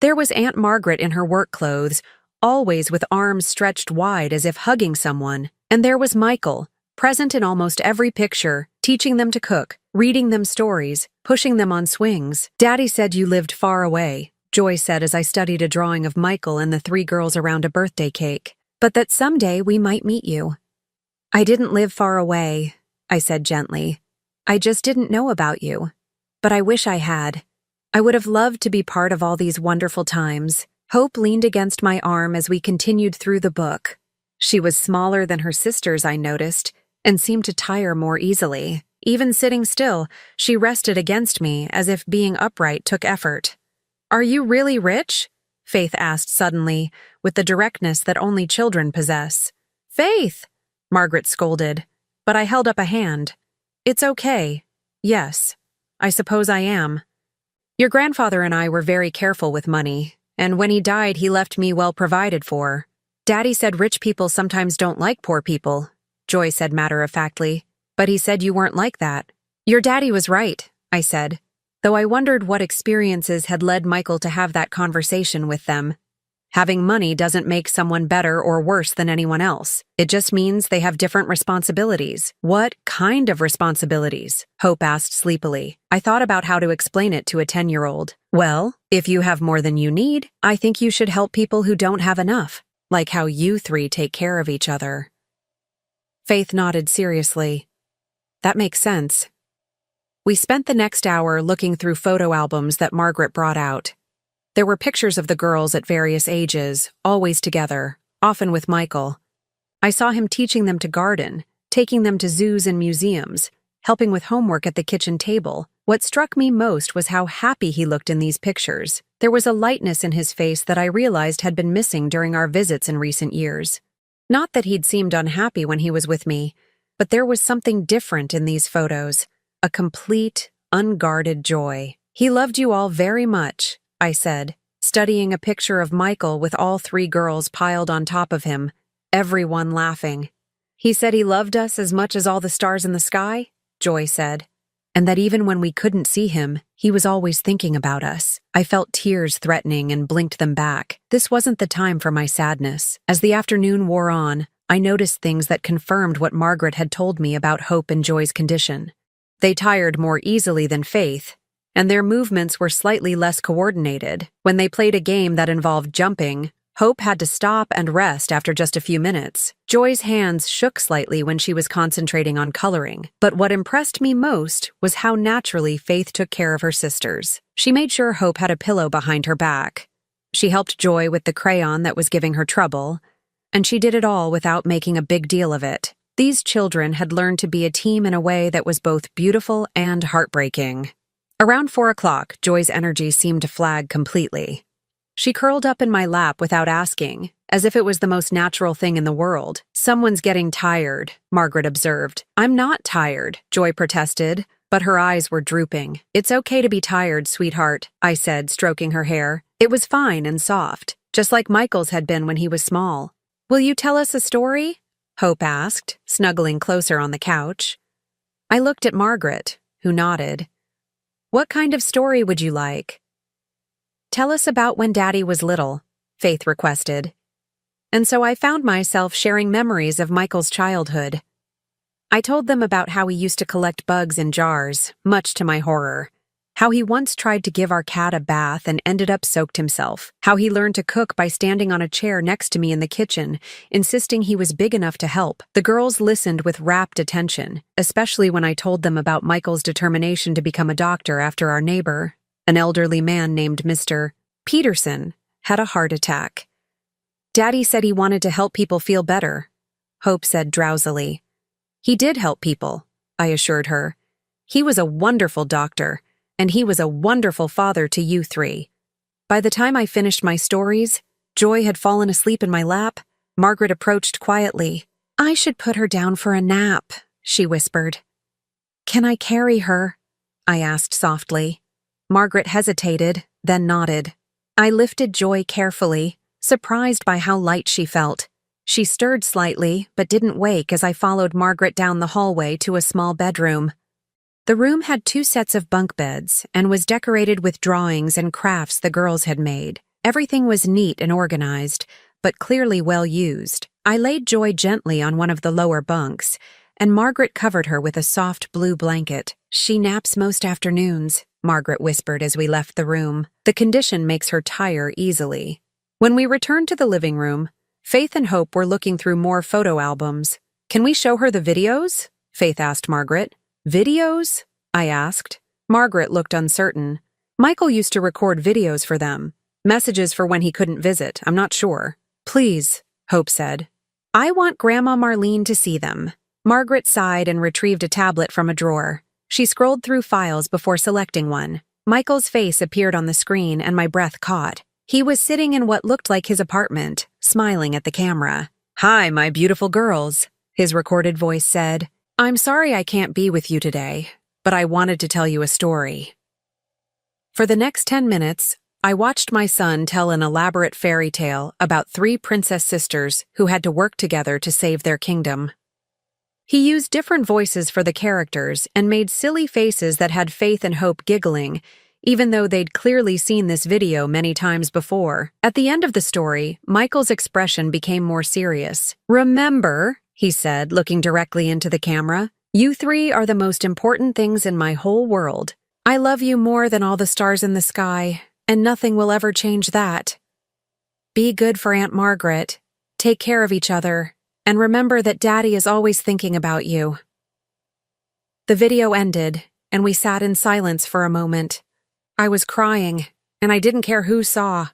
There was Aunt Margaret in her work clothes, always with arms stretched wide as if hugging someone. And there was Michael, present in almost every picture, teaching them to cook, reading them stories, pushing them on swings. "Daddy said you lived far away," Joy said as I studied a drawing of Michael and the 3 girls around a birthday cake, "but that someday we might meet you." "I didn't live far away," I said gently. "I just didn't know about you. But I wish I had. I would have loved to be part of all these wonderful times." Hope leaned against my arm as we continued through the book. She was smaller than her sisters, I noticed, and seemed to tire more easily. Even sitting still, she rested against me as if being upright took effort. "Are you really rich?" Faith asked suddenly, with the directness that only children possess. "Faith!" Margaret scolded, but I held up a hand. "It's okay. Yes, I suppose I am. Your grandfather and I were very careful with money, and when he died he left me well provided for. Daddy said rich people sometimes don't like poor people," Joy said matter-of-factly, "but he said you weren't like that." "Your daddy was right," I said, though I wondered what experiences had led Michael to have that conversation with them. Having money doesn't make someone better or worse than anyone else. It just means they have different responsibilities. "What kind of responsibilities?" Hope asked sleepily. I thought about how to explain it to a 10-year-old. "Well, if you have more than you need, I think you should help people who don't have enough, like how you three take care of each other." Faith nodded seriously. "That makes sense." We spent the next hour looking through photo albums that Margaret brought out. There were pictures of the girls at various ages, always together, often with Michael. I saw him teaching them to garden, taking them to zoos and museums, helping with homework at the kitchen table. What struck me most was how happy he looked in these pictures. There was a lightness in his face that I realized had been missing during our visits in recent years. Not that he'd seemed unhappy when he was with me, but there was something different in these photos, a complete, unguarded joy. "He loved you all very much," I said, studying a picture of Michael with all three girls piled on top of him, everyone laughing. "He said he loved us as much as all the stars in the sky," Joy said, "and that even when we couldn't see him, he was always thinking about us." I felt tears threatening and blinked them back. This wasn't the time for my sadness. As the afternoon wore on, I noticed things that confirmed what Margaret had told me about Hope and Joy's condition. They tired more easily than Faith, and their movements were slightly less coordinated. When they played a game that involved jumping, Hope had to stop and rest after just a few minutes. Joy's hands shook slightly when she was concentrating on coloring, but what impressed me most was how naturally Faith took care of her sisters. She made sure Hope had a pillow behind her back. She helped Joy with the crayon that was giving her trouble, and she did it all without making a big deal of it. These children had learned to be a team in a way that was both beautiful and heartbreaking. Around 4 o'clock, Joy's energy seemed to flag completely. She curled up in my lap without asking, as if it was the most natural thing in the world. "Someone's getting tired," Margaret observed. "I'm not tired," Joy protested, but her eyes were drooping. "It's okay to be tired, sweetheart," I said, stroking her hair. It was fine and soft, just like Michael's had been when he was small. "Will you tell us a story?" Hope asked, snuggling closer on the couch. I looked at Margaret, who nodded. "What kind of story would you like?" "Tell us about when Daddy was little," Faith requested. And so I found myself sharing memories of Michael's childhood. I told them about how he used to collect bugs in jars, much to my horror. How he once tried to give our cat a bath and ended up soaked himself. How he learned to cook by standing on a chair next to me in the kitchen, insisting he was big enough to help. The girls listened with rapt attention, especially when I told them about Michael's determination to become a doctor after our neighbor, an elderly man named Mr. Patterson, had a heart attack. "Daddy said he wanted to help people feel better," Hope said drowsily. "He did help people," I assured her. "He was a wonderful doctor, and he was a wonderful father to you three." By the time I finished my stories, Joy had fallen asleep in my lap. Margaret approached quietly. "I should put her down for a nap," she whispered. "Can I carry her?" I asked softly. Margaret hesitated, then nodded. I lifted Joy carefully, surprised by how light she felt. She stirred slightly, but didn't wake as I followed Margaret down the hallway to a small bedroom. The room had 2 sets of bunk beds and was decorated with drawings and crafts the girls had made. Everything was neat and organized, but clearly well used. I laid Joy gently on one of the lower bunks, and Margaret covered her with a soft blue blanket. "She naps most afternoons," Margaret whispered as we left the room. "The condition makes her tire easily." When we returned to the living room, Faith and Hope were looking through more photo albums. "Can we show her the videos?" Faith asked Margaret. "Videos?" I asked. Margaret looked uncertain. "Michael used to record videos for them. Messages for when he couldn't visit, I'm not sure." "Please," Hope said. I want Grandma Marlene to see them. Margaret sighed and retrieved a tablet from a drawer. She scrolled through files before selecting one. Michael's face appeared on the screen and my breath caught. He was sitting in what looked like his apartment, smiling at the camera. "Hi, my beautiful girls," his recorded voice said. "I'm sorry I can't be with you today, but I wanted to tell you a story." For the next 10 minutes, I watched my son tell an elaborate fairy tale about 3 princess sisters who had to work together to save their kingdom. He used different voices for the characters and made silly faces that had Faith and Hope giggling, even though they'd clearly seen this video many times before. At the end of the story, Michael's expression became more serious. "Remember," he said, looking directly into the camera, "you 3 are the most important things in my whole world. I love you more than all the stars in the sky, and nothing will ever change that. Be good for Aunt Margaret, take care of each other, and remember that Daddy is always thinking about you." The video ended, and we sat in silence for a moment. I was crying, and I didn't care who saw.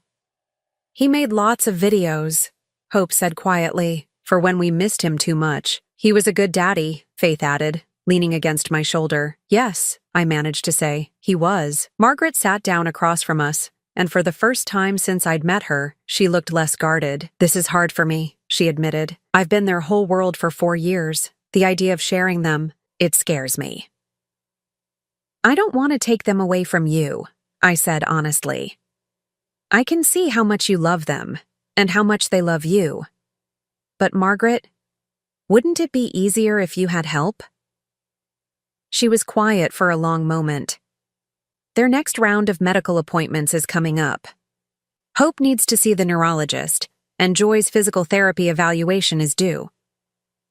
"He made lots of videos," Hope said quietly, "for when we missed him too much. He was a good daddy," Faith added, leaning against my shoulder. "Yes," I managed to say, "he was." Margaret sat down across from us, and for the first time since I'd met her, she looked less guarded. "This is hard for me," she admitted. "I've been their whole world for 4 years. The idea of sharing them, it scares me." "I don't want to take them away from you," I said honestly. "I can see how much you love them, and how much they love you. But Margaret, wouldn't it be easier if you had help?" She was quiet for a long moment. "Their next round of medical appointments is coming up. Hope needs to see the neurologist, and Joy's physical therapy evaluation is due.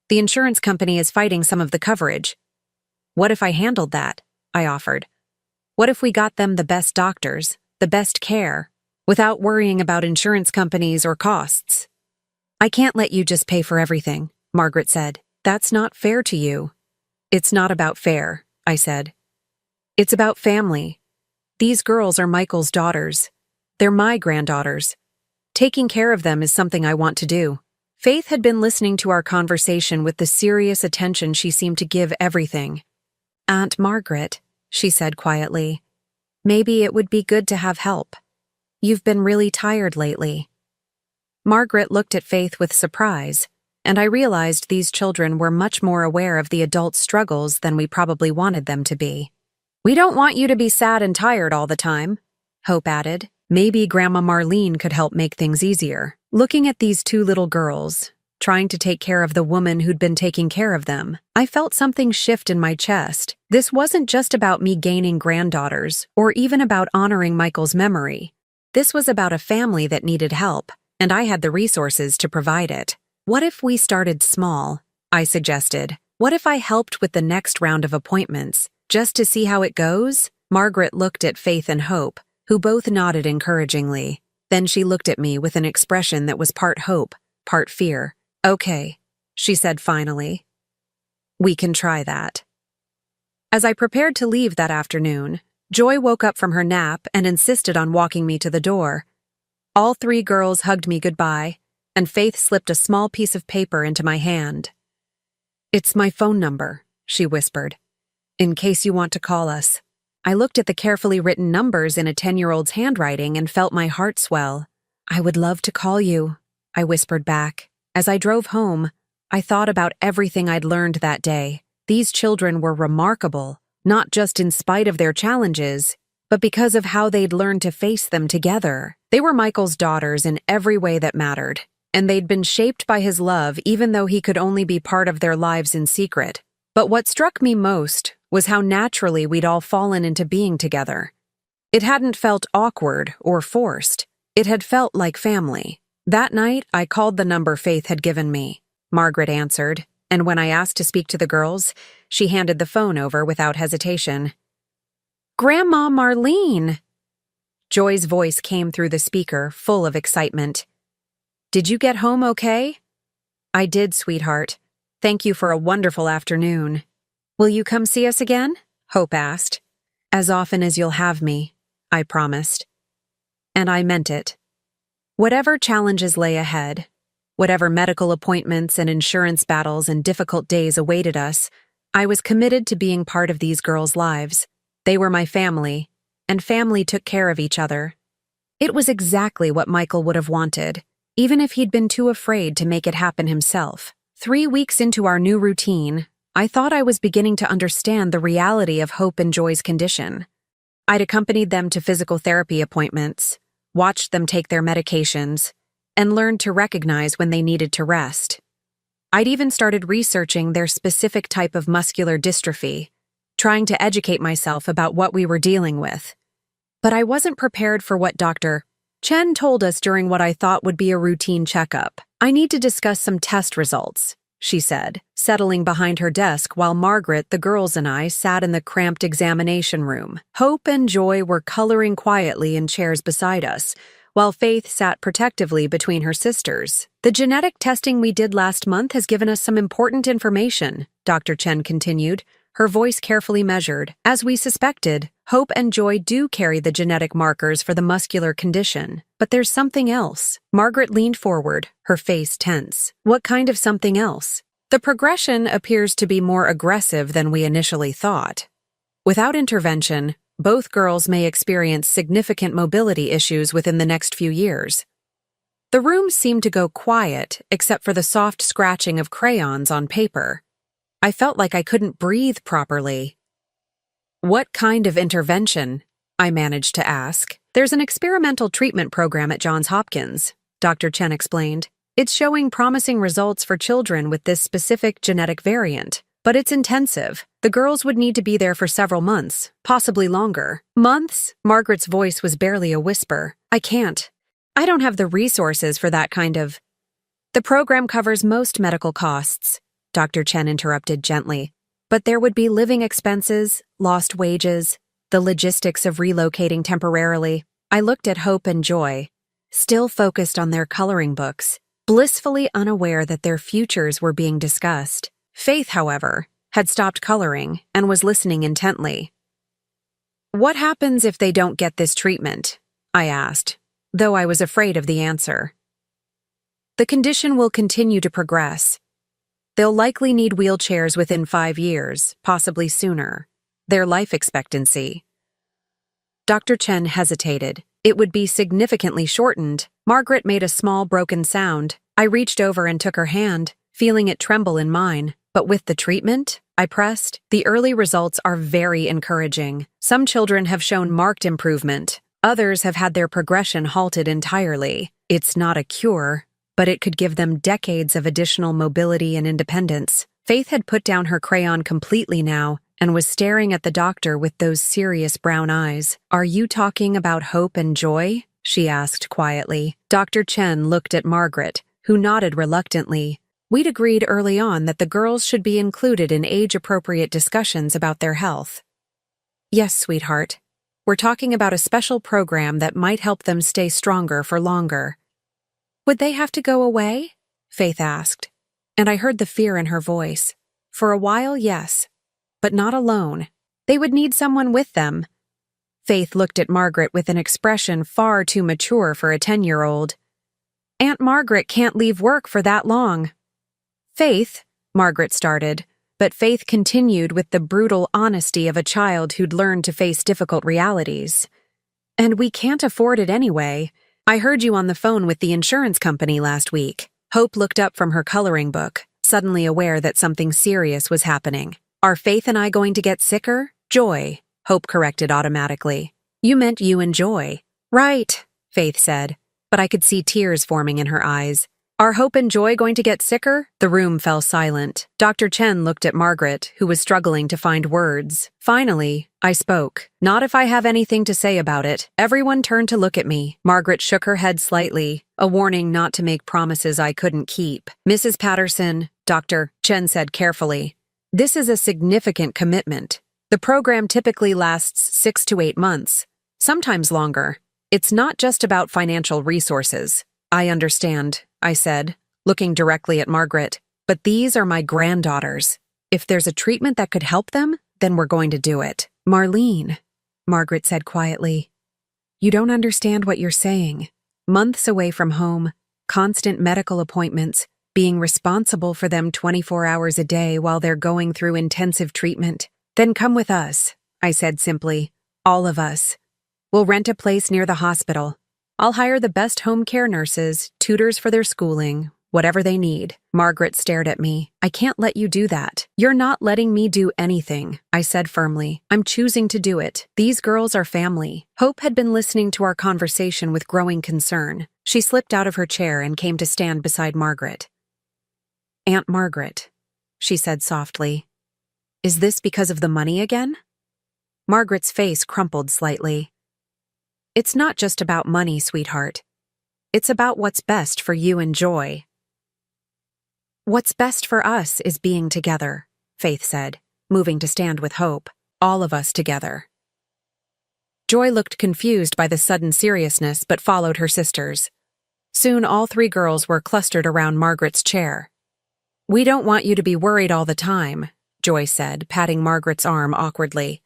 The insurance company is fighting some of the coverage. What if I handled that?" I offered. "What if we got them the best doctors, the best care, without worrying about insurance companies or costs?" "I can't let you just pay for everything," Margaret said. "That's not fair to you." "It's not about fair," I said. "It's about family. These girls are Michael's daughters. They're my granddaughters. Taking care of them is something I want to do." Faith had been listening to our conversation with the serious attention she seemed to give everything. "Aunt Margaret," she said quietly, "maybe it would be good to have help. You've been really tired lately." Margaret looked at Faith with surprise, and I realized these children were much more aware of the adult struggles than we probably wanted them to be. "We don't want you to be sad and tired all the time," Hope added. "Maybe Grandma Marlene could help make things easier." Looking at these 2 little girls, trying to take care of the woman who'd been taking care of them, I felt something shift in my chest. This wasn't just about me gaining granddaughters, or even about honoring Michael's memory. This was about a family that needed help, and I had the resources to provide it. "What if we started small?" I suggested. "What if I helped with the next round of appointments, just to see how it goes?" Margaret looked at Faith and Hope, who both nodded encouragingly. Then she looked at me with an expression that was part hope, part fear. "Okay," she said finally. "We can try that." As I prepared to leave that afternoon, Joy woke up from her nap and insisted on walking me to the door. All 3 girls hugged me goodbye, and Faith slipped a small piece of paper into my hand. "It's my phone number," she whispered, "in case you want to call us." I looked at the carefully written numbers in a 10-year-old's handwriting and felt my heart swell. "I would love to call you," I whispered back. As I drove home, I thought about everything I'd learned that day. These children were remarkable, not just in spite of their challenges, but because of how they'd learned to face them together. They were Michael's daughters in every way that mattered, and they'd been shaped by his love even though he could only be part of their lives in secret. But what struck me most was how naturally we'd all fallen into being together. It hadn't felt awkward or forced. It had felt like family. That night, I called the number Faith had given me. Margaret answered, and when I asked to speak to the girls, she handed the phone over without hesitation. "Grandma Marlene!" Joy's voice came through the speaker, full of excitement. "Did you get home okay?" "I did, sweetheart. Thank you for a wonderful afternoon." "Will you come see us again?" Hope asked. "As often as you'll have me," I promised. And I meant it. Whatever challenges lay ahead, Whatever medical appointments and insurance battles and difficult days awaited us, I was committed to being part of these girls' lives. They were my family, and family took care of each other. It was exactly what Michael would have wanted, even if he'd been too afraid to make it happen himself. 3 weeks into our new routine, I thought I was beginning to understand the reality of Hope and Joy's condition. I'd accompanied them to physical therapy appointments, watched them take their medications, and learned to recognize when they needed to rest. I'd even started researching their specific type of muscular dystrophy, trying to educate myself about what we were dealing with. But I wasn't prepared for what Dr. Chen told us during what I thought would be a routine checkup. "I need to discuss some test results," she said, settling behind her desk while Margaret, the girls, and I sat in the cramped examination room. Hope and Joy were coloring quietly in chairs beside us, while Faith sat protectively between her sisters. "The genetic testing we did last month has given us some important information," Dr. Chen continued, her voice carefully measured. "As we suspected, Hope and Joy do carry the genetic markers for the muscular condition. But there's something else." Margaret leaned forward, her face tense. "What kind of something else?" "The progression appears to be more aggressive than we initially thought. Without intervention, both girls may experience significant mobility issues within the next few years." The room seemed to go quiet, except for the soft scratching of crayons on paper. I felt like I couldn't breathe properly. "What kind of intervention?" I managed to ask. "There's an experimental treatment program at Johns Hopkins," Dr. Chen explained. "It's showing promising results for children with this specific genetic variant. But it's intensive. The girls would need to be there for several months, possibly longer." "Months?" Margaret's voice was barely a whisper. "I can't. I don't have the resources for that kind of—" "The program covers most medical costs," Dr. Chen interrupted gently. "But there would be living expenses, lost wages, the logistics of relocating temporarily." I looked at Hope and Joy, still focused on their coloring books, blissfully unaware that their futures were being discussed. Faith, however, had stopped coloring and was listening intently. "What happens if they don't get this treatment?" I asked, though I was afraid of the answer. "The condition will continue to progress. They'll likely need wheelchairs within 5 years, possibly sooner. Their life expectancy—" Dr. Chen hesitated. "It would be significantly shortened." Margaret made a small broken sound. I reached over and took her hand, feeling it tremble in mine. "But with the treatment?" I pressed. "The early results are very encouraging. Some children have shown marked improvement. Others have had their progression halted entirely. It's not a cure, but it could give them decades of additional mobility and independence." Faith had put down her crayon completely now and was staring at the doctor with those serious brown eyes. "Are you talking about Hope and Joy?" she asked quietly. Dr. Chen looked at Margaret, who nodded reluctantly. We'd agreed early on that the girls should be included in age-appropriate discussions about their health. "Yes, sweetheart. We're talking about a special program that might help them stay stronger for longer." "Would they have to go away?" Faith asked, and I heard the fear in her voice. "For a while, yes, but not alone. They would need someone with them." Faith looked at Margaret with an expression far too mature for a 10-year-old. "Aunt Margaret can't leave work for that long." "Faith," Margaret started, but Faith continued with the brutal honesty of a child who'd learned to face difficult realities. "And we can't afford it anyway. I heard you on the phone with the insurance company last week." Hope looked up from her coloring book, suddenly aware that something serious was happening. "Are Faith and I going to get sicker?" "Joy," Hope corrected automatically. "You meant you and Joy." "Right," Faith said, but I could see tears forming in her eyes. "Are Hope and Joy going to get sicker?" The room fell silent. Dr. Chen looked at Margaret, who was struggling to find words. Finally, I spoke. "Not if I have anything to say about it." Everyone turned to look at me. Margaret shook her head slightly, a warning not to make promises I couldn't keep. "Mrs. Patterson," Dr. Chen said carefully, "this is a significant commitment. The program typically lasts 6 to 8 months, sometimes longer. It's not just about financial resources." "I understand," I said, looking directly at Margaret, "but these are my granddaughters. If there's a treatment that could help them, then we're going to do it." "Marlene," Margaret said quietly, "you don't understand what you're saying. Months away from home, constant medical appointments, being responsible for them 24 hours a day while they're going through intensive treatment. Then come with us, I said simply. All of us. We'll rent a place near the hospital. I'll hire the best home care nurses, tutors for their schooling, whatever they need. Margaret stared at me. I can't let you do that. You're not letting me do anything, I said firmly. I'm choosing to do it. These girls are family. Hope had been listening to our conversation with growing concern. She slipped out of her chair and came to stand beside Margaret. Aunt Margaret, she said softly. Is this because of the money again? Margaret's face crumpled slightly. It's not just about money, sweetheart. It's about what's best for you and Joy. What's best for us is being together, Faith said, moving to stand with Hope, all of us together. Joy looked confused by the sudden seriousness but followed her sisters. Soon all three girls were clustered around Margaret's chair. We don't want you to be worried all the time, Joy said, patting Margaret's arm awkwardly.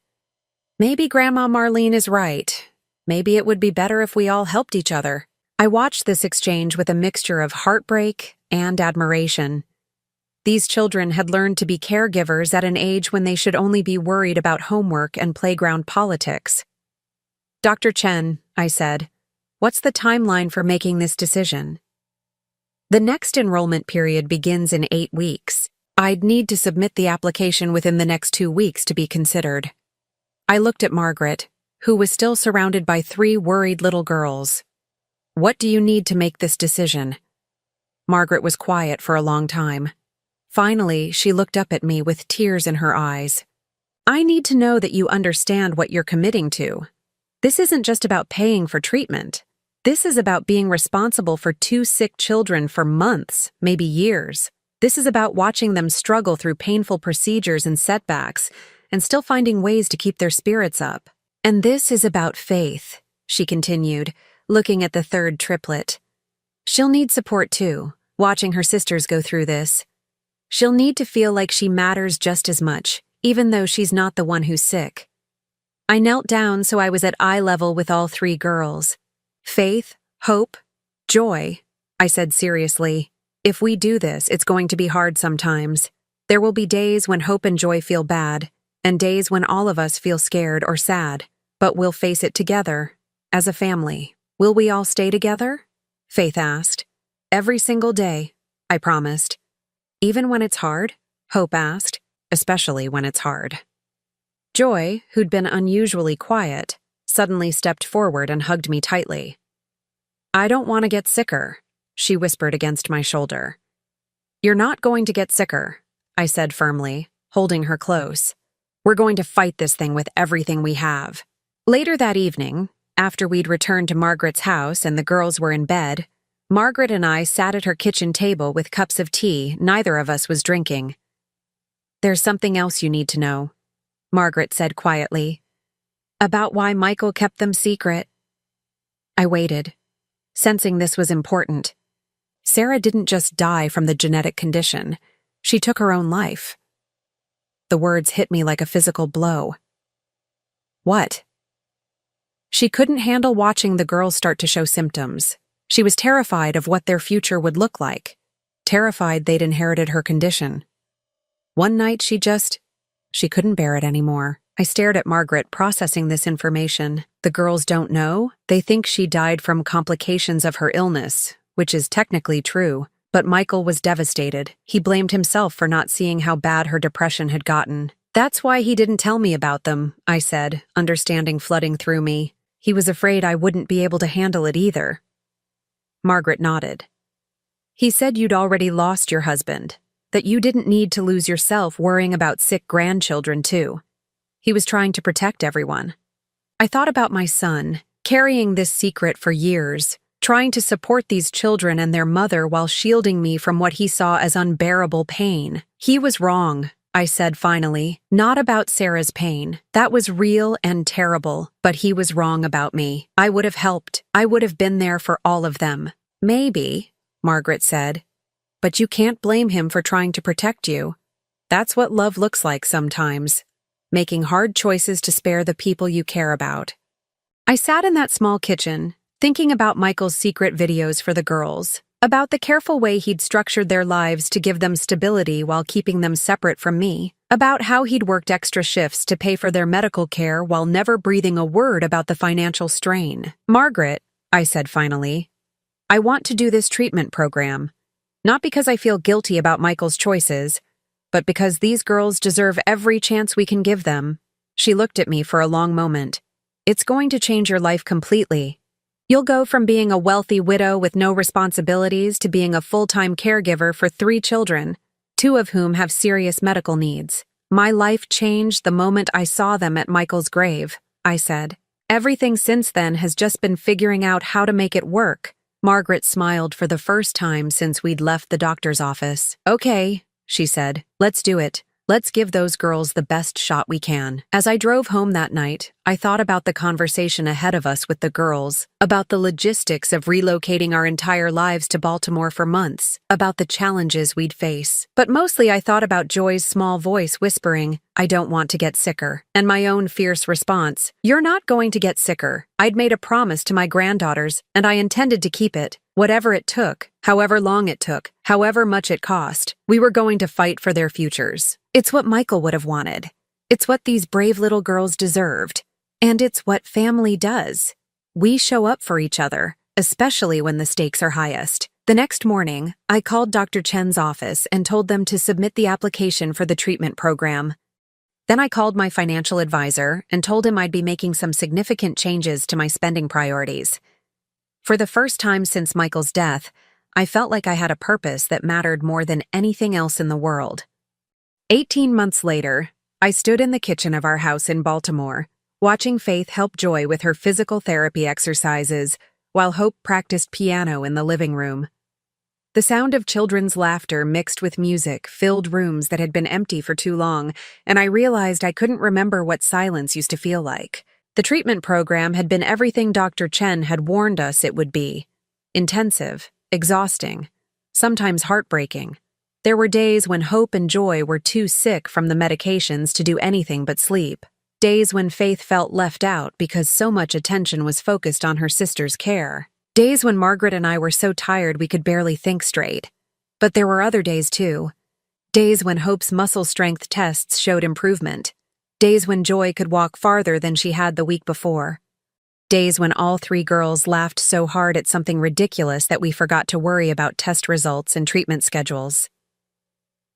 Maybe Grandma Marlene is right. Maybe it would be better if we all helped each other. I watched this exchange with a mixture of heartbreak and admiration. These children had learned to be caregivers at an age when they should only be worried about homework and playground politics. Dr. Chen, I said, what's the timeline for making this decision? The next enrollment period begins in 8 weeks. I'd need to submit the application within the next 2 weeks to be considered. I looked at Margaret, who was still surrounded by 3 worried little girls. What do you need to make this decision? Margaret was quiet for a long time. Finally, she looked up at me with tears in her eyes. I need to know that you understand what you're committing to. This isn't just about paying for treatment. This is about being responsible for 2 sick children for months, maybe years. This is about watching them struggle through painful procedures and setbacks, and still finding ways to keep their spirits up. And this is about Faith, she continued, looking at the 3rd triplet. She'll need support too, watching her sisters go through this. She'll need to feel like she matters just as much, even though she's not the one who's sick. I knelt down so I was at eye level with all 3 girls. Faith, Hope, Joy, I said seriously. If we do this, it's going to be hard sometimes. There will be days when Hope and Joy feel bad, and days when all of us feel scared or sad, but we'll face it together, as a family. Will we all stay together? Faith asked. Every single day, I promised. Even when it's hard? Hope asked, especially when it's hard. Joy, who'd been unusually quiet, suddenly stepped forward and hugged me tightly. I don't want to get sicker, she whispered against my shoulder. You're not going to get sicker, I said firmly, holding her close. We're going to fight this thing with everything we have. Later that evening, after we'd returned to Margaret's house and the girls were in bed, Margaret and I sat at her kitchen table with cups of tea neither of us was drinking. There's something else you need to know, Margaret said quietly. About why Michael kept them secret. I waited, sensing this was important. Sarah didn't just die from the genetic condition. She took her own life. The words hit me like a physical blow. What? She couldn't handle watching the girls start to show symptoms. She was terrified of what their future would look like, terrified they'd inherited her condition. One night she couldn't bear it anymore. I stared at Margaret, processing this information. The girls don't know. They think she died from complications of her illness, which is technically true. But Michael was devastated. He blamed himself for not seeing how bad her depression had gotten. That's why he didn't tell me about them, I said, understanding flooding through me. He was afraid I wouldn't be able to handle it either. Margaret nodded. He said you'd already lost your husband, that you didn't need to lose yourself worrying about sick grandchildren too. He was trying to protect everyone. I thought about my son, carrying this secret for years, trying to support these children and their mother while shielding me from what he saw as unbearable pain. He was wrong, I said finally, not about Sarah's pain. That was real and terrible, but he was wrong about me. I would have helped. I would have been there for all of them. Maybe, Margaret said, but you can't blame him for trying to protect you. That's what love looks like sometimes, making hard choices to spare the people you care about. I sat in that small kitchen, thinking about Michael's secret videos for the girls, About the careful way he'd structured their lives to give them stability while keeping them separate from me. About how he'd worked extra shifts to pay for their medical care while never breathing a word about the financial strain. "Margaret," I said finally, "I want to do this treatment program. Not because I feel guilty about Michael's choices, but because these girls deserve every chance we can give them." She looked at me for a long moment. "It's going to change your life completely. You'll go from being a wealthy widow with no responsibilities to being a full-time caregiver for 3 children, 2 of whom have serious medical needs." "My life changed the moment I saw them at Michael's grave," I said. "Everything since then has just been figuring out how to make it work." Margaret smiled for the first time since we'd left the doctor's office. "Okay," she said, "let's do it. Let's give those girls the best shot we can." As I drove home that night, I thought about the conversation ahead of us with the girls, about the logistics of relocating our entire lives to Baltimore for months, about the challenges we'd face. But mostly I thought about Joy's small voice whispering, "I don't want to get sicker," and my own fierce response, "You're not going to get sicker." I'd made a promise to my granddaughters, and I intended to keep it. Whatever it took, however long it took, however much it cost, we were going to fight for their futures. It's what Michael would have wanted. It's what these brave little girls deserved. And it's what family does. We show up for each other, especially when the stakes are highest. The next morning, I called Dr. Chen's office and told them to submit the application for the treatment program. Then I called my financial advisor and told him I'd be making some significant changes to my spending priorities. For the first time since Michael's death, I felt like I had a purpose that mattered more than anything else in the world. 18 months later, I stood in the kitchen of our house in Baltimore, watching Faith help Joy with her physical therapy exercises, while Hope practiced piano in the living room. The sound of children's laughter mixed with music filled rooms that had been empty for too long, and I realized I couldn't remember what silence used to feel like. The treatment program had been everything Dr. Chen had warned us it would be. Intensive, exhausting, sometimes heartbreaking. There were days when Hope and Joy were too sick from the medications to do anything but sleep. Days when Faith felt left out because so much attention was focused on her sister's care. Days when Margaret and I were so tired we could barely think straight. But there were other days too. Days when Hope's muscle strength tests showed improvement. Days when Joy could walk farther than she had the week before. Days when all 3 girls laughed so hard at something ridiculous that we forgot to worry about test results and treatment schedules.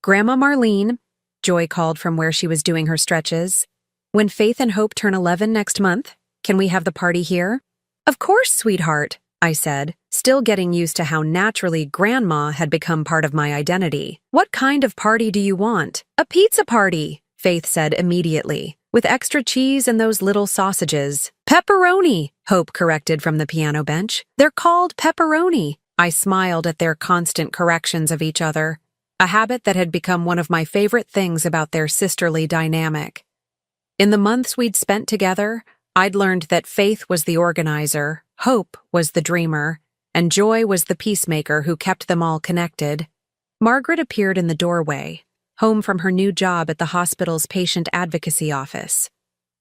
"Grandma Marlene," Joy called from where she was doing her stretches, "when Faith and Hope turn 11 next month, can we have the party here?" "Of course, sweetheart," I said, still getting used to how naturally Grandma had become part of my identity. "What kind of party do you want?" "A pizza party," Faith said immediately, "with extra cheese and those little sausages." "Pepperoni," Hope corrected from the piano bench. "They're called pepperoni." I smiled at their constant corrections of each other, a habit that had become one of my favorite things about their sisterly dynamic. In the months we'd spent together, I'd learned that Faith was the organizer, Hope was the dreamer, and Joy was the peacemaker who kept them all connected. Margaret appeared in the doorway, home from her new job at the hospital's patient advocacy office.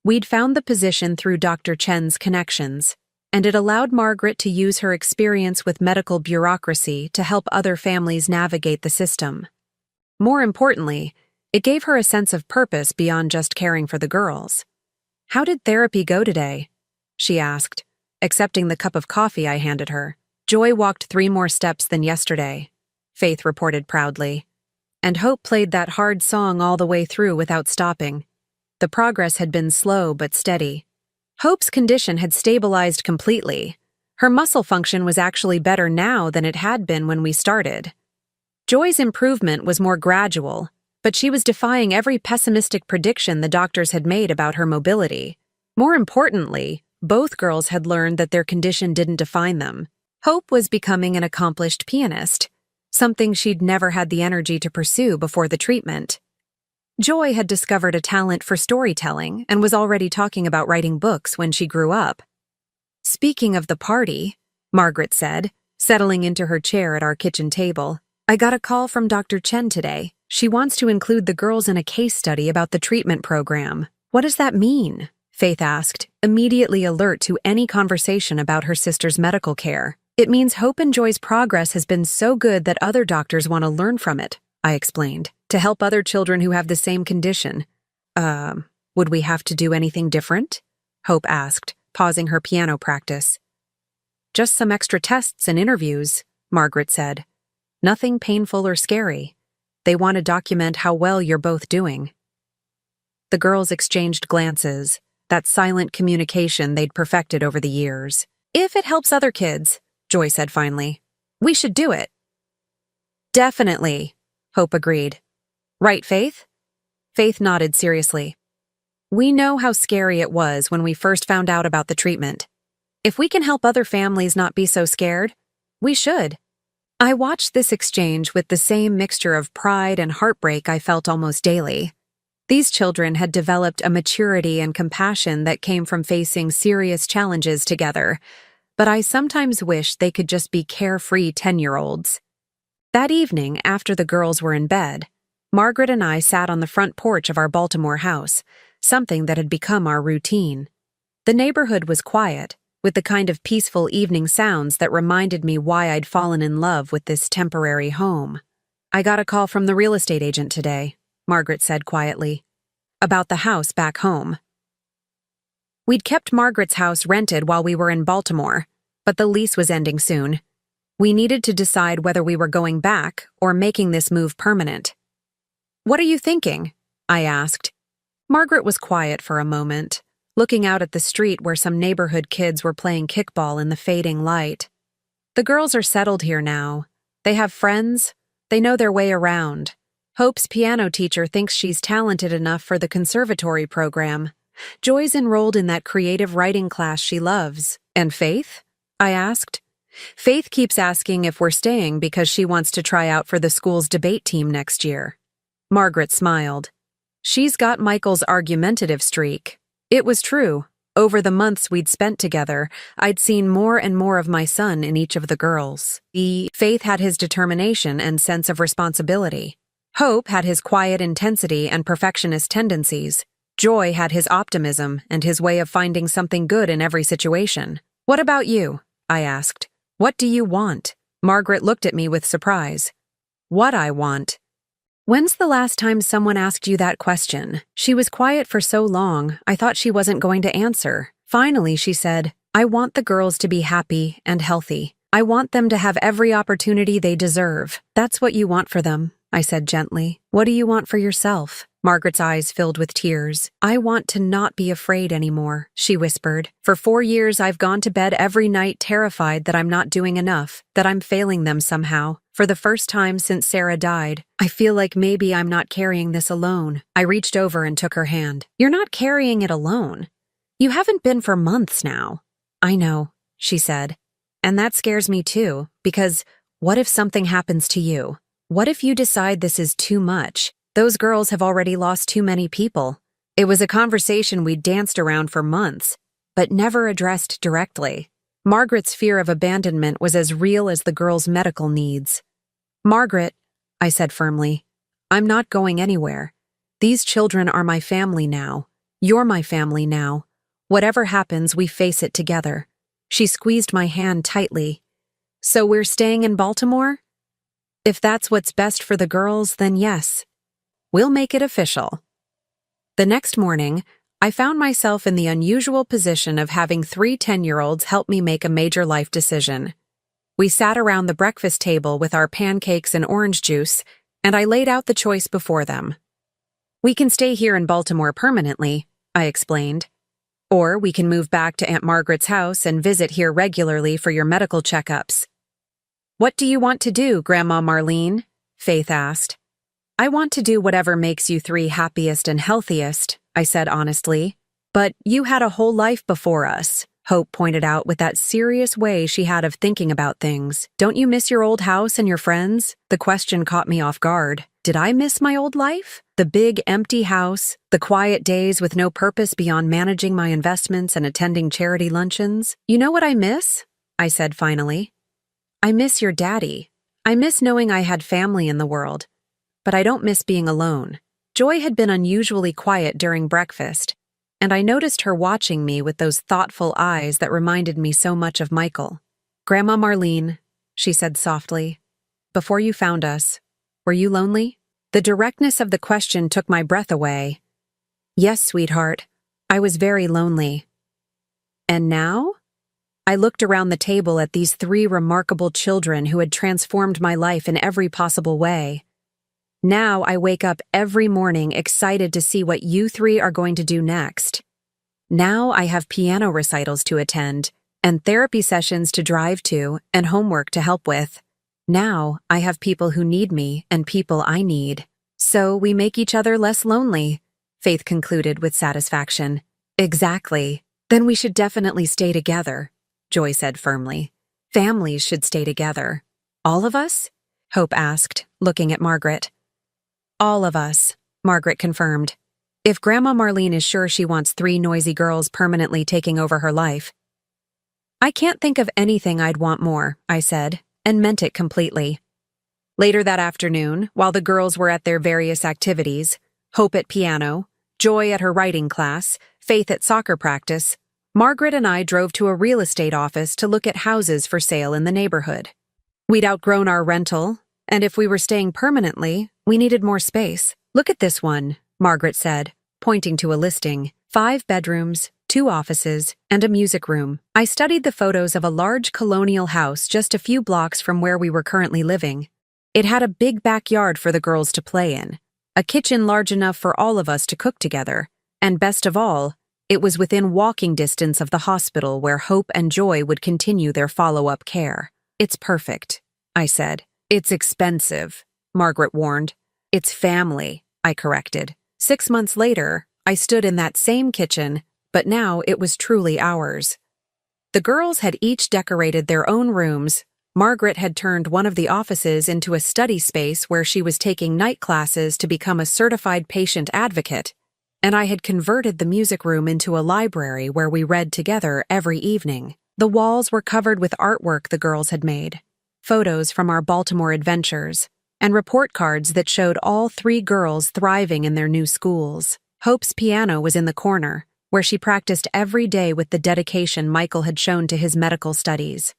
We'd found the position through Dr. Chen's connections, and it allowed Margaret to use her experience with medical bureaucracy to help other families navigate the system. More importantly, it gave her a sense of purpose beyond just caring for the girls. "How did therapy go today?" she asked, accepting the cup of coffee I handed her. "Joy walked 3 more steps than yesterday," Faith reported proudly. "And Hope played that hard song all the way through without stopping." The progress had been slow but steady. Hope's condition had stabilized completely. Her muscle function was actually better now than it had been when we started. Joy's improvement was more gradual, but she was defying every pessimistic prediction the doctors had made about her mobility. More importantly, both girls had learned that their condition didn't define them. Hope was becoming an accomplished pianist, something she'd never had the energy to pursue before the treatment. Joy had discovered a talent for storytelling and was already talking about writing books when she grew up. "Speaking of the party," Margaret said, settling into her chair at our kitchen table, "I got a call from Dr. Chen today. She wants to include the girls in a case study about the treatment program." "What does that mean?" Faith asked, immediately alert to any conversation about her sister's medical care. It means Hope and Joy's progress has been so good that other doctors want to learn from it, I explained, to help other children who have the same condition. Would we have to do anything different? Hope asked, pausing her piano practice. Just some extra tests and interviews, Margaret said. Nothing painful or scary. They want to document how well you're both doing. The girls exchanged glances, that silent communication they'd perfected over the years. If it helps other kids, Joy said finally, we should do it. Definitely, Hope agreed. Right, Faith? Faith nodded seriously. We know how scary it was when we first found out about the treatment. If we can help other families not be so scared, we should. I watched this exchange with the same mixture of pride and heartbreak I felt almost daily. These children had developed a maturity and compassion that came from facing serious challenges together, but I sometimes wished they could just be carefree 10-year-olds. That evening, after the girls were in bed, Margaret and I sat on the front porch of our Baltimore house, something that had become our routine. The neighborhood was quiet, with the kind of peaceful evening sounds that reminded me why I'd fallen in love with this temporary home. I got a call from the real estate agent today, Margaret said quietly, about the house back home. We'd kept Margaret's house rented while we were in Baltimore, but the lease was ending soon. We needed to decide whether we were going back or making this move permanent. What are you thinking? I asked. Margaret was quiet for a moment, looking out at the street where some neighborhood kids were playing kickball in the fading light. The girls are settled here now. They have friends. They know their way around. Hope's piano teacher thinks she's talented enough for the conservatory program. Joy's enrolled in that creative writing class she loves. And Faith? I asked. Faith keeps asking if we're staying because she wants to try out for the school's debate team next year. Margaret smiled. She's got Michael's argumentative streak. It was true. Over the months we'd spent together, I'd seen more and more of my son in each of the girls. Faith had his determination and sense of responsibility. Hope had his quiet intensity and perfectionist tendencies. Joy had his optimism and his way of finding something good in every situation. What about you? I asked. What do you want? Margaret looked at me with surprise. What I want? When's the last time someone asked you that question? She was quiet for so long, I thought she wasn't going to answer. Finally, she said, I want the girls to be happy and healthy. I want them to have every opportunity they deserve. That's what you want for them, I said gently. What do you want for yourself? Margaret's eyes filled with tears. I want to not be afraid anymore, she whispered. For 4 years, I've gone to bed every night terrified that I'm not doing enough, that I'm failing them somehow. For the first time since Sarah died, I feel like maybe I'm not carrying this alone. I reached over and took her hand. You're not carrying it alone. You haven't been for months now. I know, she said. And that scares me too, because what if something happens to you? What if you decide this is too much? Those girls have already lost too many people. It was a conversation we danced around for months, but never addressed directly. Margaret's fear of abandonment was as real as the girls' medical needs. Margaret, I said firmly, I'm not going anywhere. These children are my family now. You're my family now. Whatever happens, we face it together. She squeezed my hand tightly. So we're staying in Baltimore? If that's what's best for the girls, then yes. We'll make it official. The next morning, I found myself in the unusual position of having 3 10-year-olds help me make a major life decision. We sat around the breakfast table with our pancakes and orange juice, and I laid out the choice before them. We can stay here in Baltimore permanently, I explained. Or we can move back to Aunt Margaret's house and visit here regularly for your medical checkups. What do you want to do, Grandma Marlene? Faith asked. I want to do whatever makes you 3 happiest and healthiest, I said honestly. But you had a whole life before us, Hope pointed out with that serious way she had of thinking about things. Don't you miss your old house and your friends? The question caught me off guard. Did I miss my old life? The big, empty house, the quiet days with no purpose beyond managing my investments and attending charity luncheons? You know what I miss? I said finally. I miss your daddy. I miss knowing I had family in the world. But I don't miss being alone. Joy had been unusually quiet during breakfast, and I noticed her watching me with those thoughtful eyes that reminded me so much of Michael. Grandma Marlene, she said softly, before you found us, were you lonely? The directness of the question took my breath away. Yes, sweetheart, I was very lonely. And now? I looked around the table at these three remarkable children who had transformed my life in every possible way. Now I wake up every morning excited to see what you three are going to do next. Now I have piano recitals to attend, and therapy sessions to drive to, and homework to help with. Now I have people who need me and people I need. So we make each other less lonely, Faith concluded with satisfaction. Exactly. Then we should definitely stay together, Joy said firmly. Families should stay together. All of us? Hope asked, looking at Margaret. All of us, Margaret confirmed. If Grandma Marlene is sure she wants three noisy girls permanently taking over her life. I can't think of anything I'd want more, I said, and meant it completely. Later that afternoon, while the girls were at their various activities, Hope at piano, Joy at her writing class, Faith at soccer practice, Margaret and I drove to a real estate office to look at houses for sale in the neighborhood. We'd outgrown our rental, and if we were staying permanently, we needed more space. Look at this one, Margaret said, pointing to a listing. 5 bedrooms, 2 offices, and a music room. I studied the photos of a large colonial house just a few blocks from where we were currently living. It had a big backyard for the girls to play in, a kitchen large enough for all of us to cook together, and best of all, it was within walking distance of the hospital where Hope and Joy would continue their follow-up care. It's perfect, I said. It's expensive, Margaret warned. It's family, I corrected. 6 months later, I stood in that same kitchen, but now it was truly ours. The girls had each decorated their own rooms. Margaret had turned one of the offices into a study space where she was taking night classes to become a certified patient advocate, and I had converted the music room into a library where we read together every evening. The walls were covered with artwork the girls had made, photos from our Baltimore adventures, and report cards that showed all 3 girls thriving in their new schools. Hope's piano was in the corner, where she practiced every day with the dedication Michael had shown to his medical studies.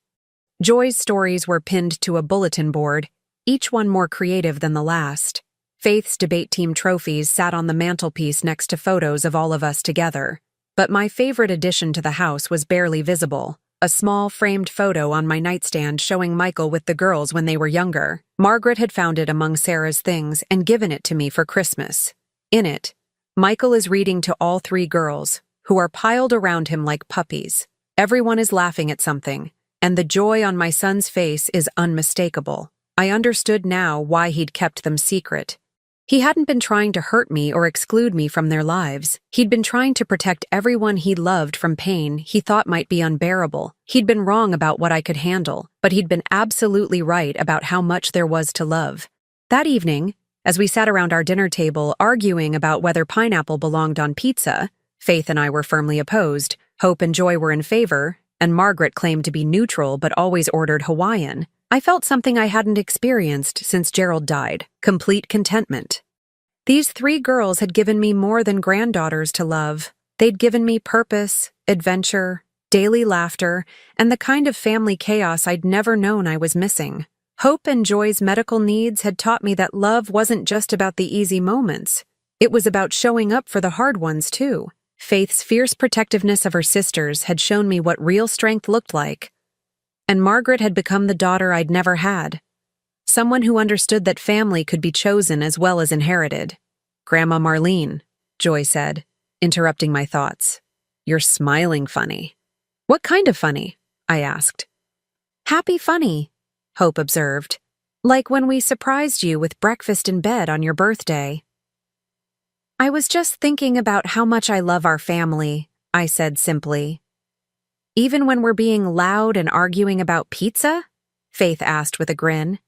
Joy's stories were pinned to a bulletin board, each one more creative than the last. Faith's debate team trophies sat on the mantelpiece next to photos of all of us together. But my favorite addition to the house was barely visible, a small framed photo on my nightstand showing Michael with the girls when they were younger. Margaret had found it among Sarah's things and given it to me for Christmas. In it, Michael is reading to all 3 girls, who are piled around him like puppies. Everyone is laughing at something, and the joy on my son's face is unmistakable. I understood now why he'd kept them secret. He hadn't been trying to hurt me or exclude me from their lives. He'd been trying to protect everyone he loved from pain he thought might be unbearable. He'd been wrong about what I could handle, but he'd been absolutely right about how much there was to love. That evening, as we sat around our dinner table arguing about whether pineapple belonged on pizza, Faith and I were firmly opposed, Hope and Joy were in favor, and Margaret claimed to be neutral but always ordered Hawaiian. I felt something I hadn't experienced since Gerald died: complete contentment. These 3 girls had given me more than granddaughters to love. They'd given me purpose, adventure, daily laughter, and the kind of family chaos I'd never known I was missing. Hope and Joy's medical needs had taught me that love wasn't just about the easy moments. It was about showing up for the hard ones, too. Faith's fierce protectiveness of her sisters had shown me what real strength looked like. And Margaret had become the daughter I'd never had. Someone who understood that family could be chosen as well as inherited. Grandma Marlene, Joy said, interrupting my thoughts. You're smiling funny. What kind of funny? I asked. Happy funny, Hope observed. Like when we surprised you with breakfast in bed on your birthday. I was just thinking about how much I love our family, I said simply. Even when we're being loud and arguing about pizza? Faith asked with a grin.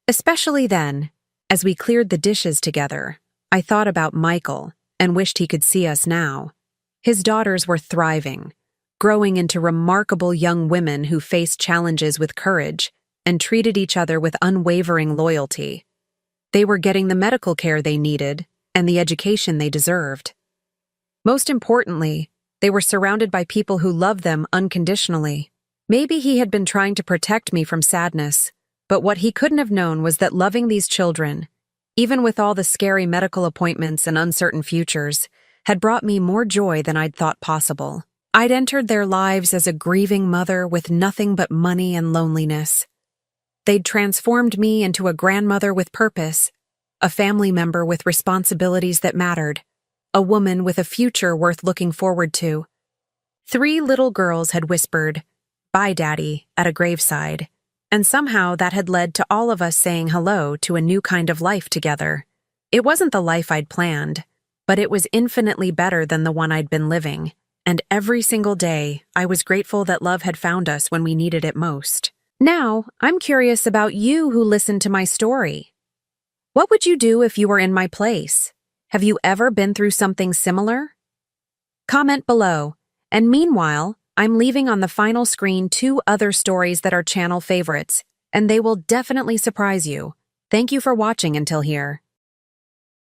Especially then, as we cleared the dishes together, I thought about Michael and wished he could see us now. His daughters were thriving, growing into remarkable young women who faced challenges with courage and treated each other with unwavering loyalty. They were getting the medical care they needed and the education they deserved. Most importantly, they were surrounded by people who loved them unconditionally. Maybe he had been trying to protect me from sadness, but what he couldn't have known was that loving these children, even with all the scary medical appointments and uncertain futures, had brought me more joy than I'd thought possible. I'd entered their lives as a grieving mother with nothing but money and loneliness. They'd transformed me into a grandmother with purpose, a family member with responsibilities that mattered, a woman with a future worth looking forward to. 3 little girls had whispered, "Bye, Daddy," at a graveside, and somehow that had led to all of us saying hello to a new kind of life together. It wasn't the life I'd planned, but it was infinitely better than the one I'd been living, and every single day I was grateful that love had found us when we needed it most. Now, I'm curious about you who listened to my story. What would you do if you were in my place? Have you ever been through something similar? Comment below, and meanwhile, I'm leaving on the final screen 2 other stories that are channel favorites, and they will definitely surprise you. Thank you for watching until here.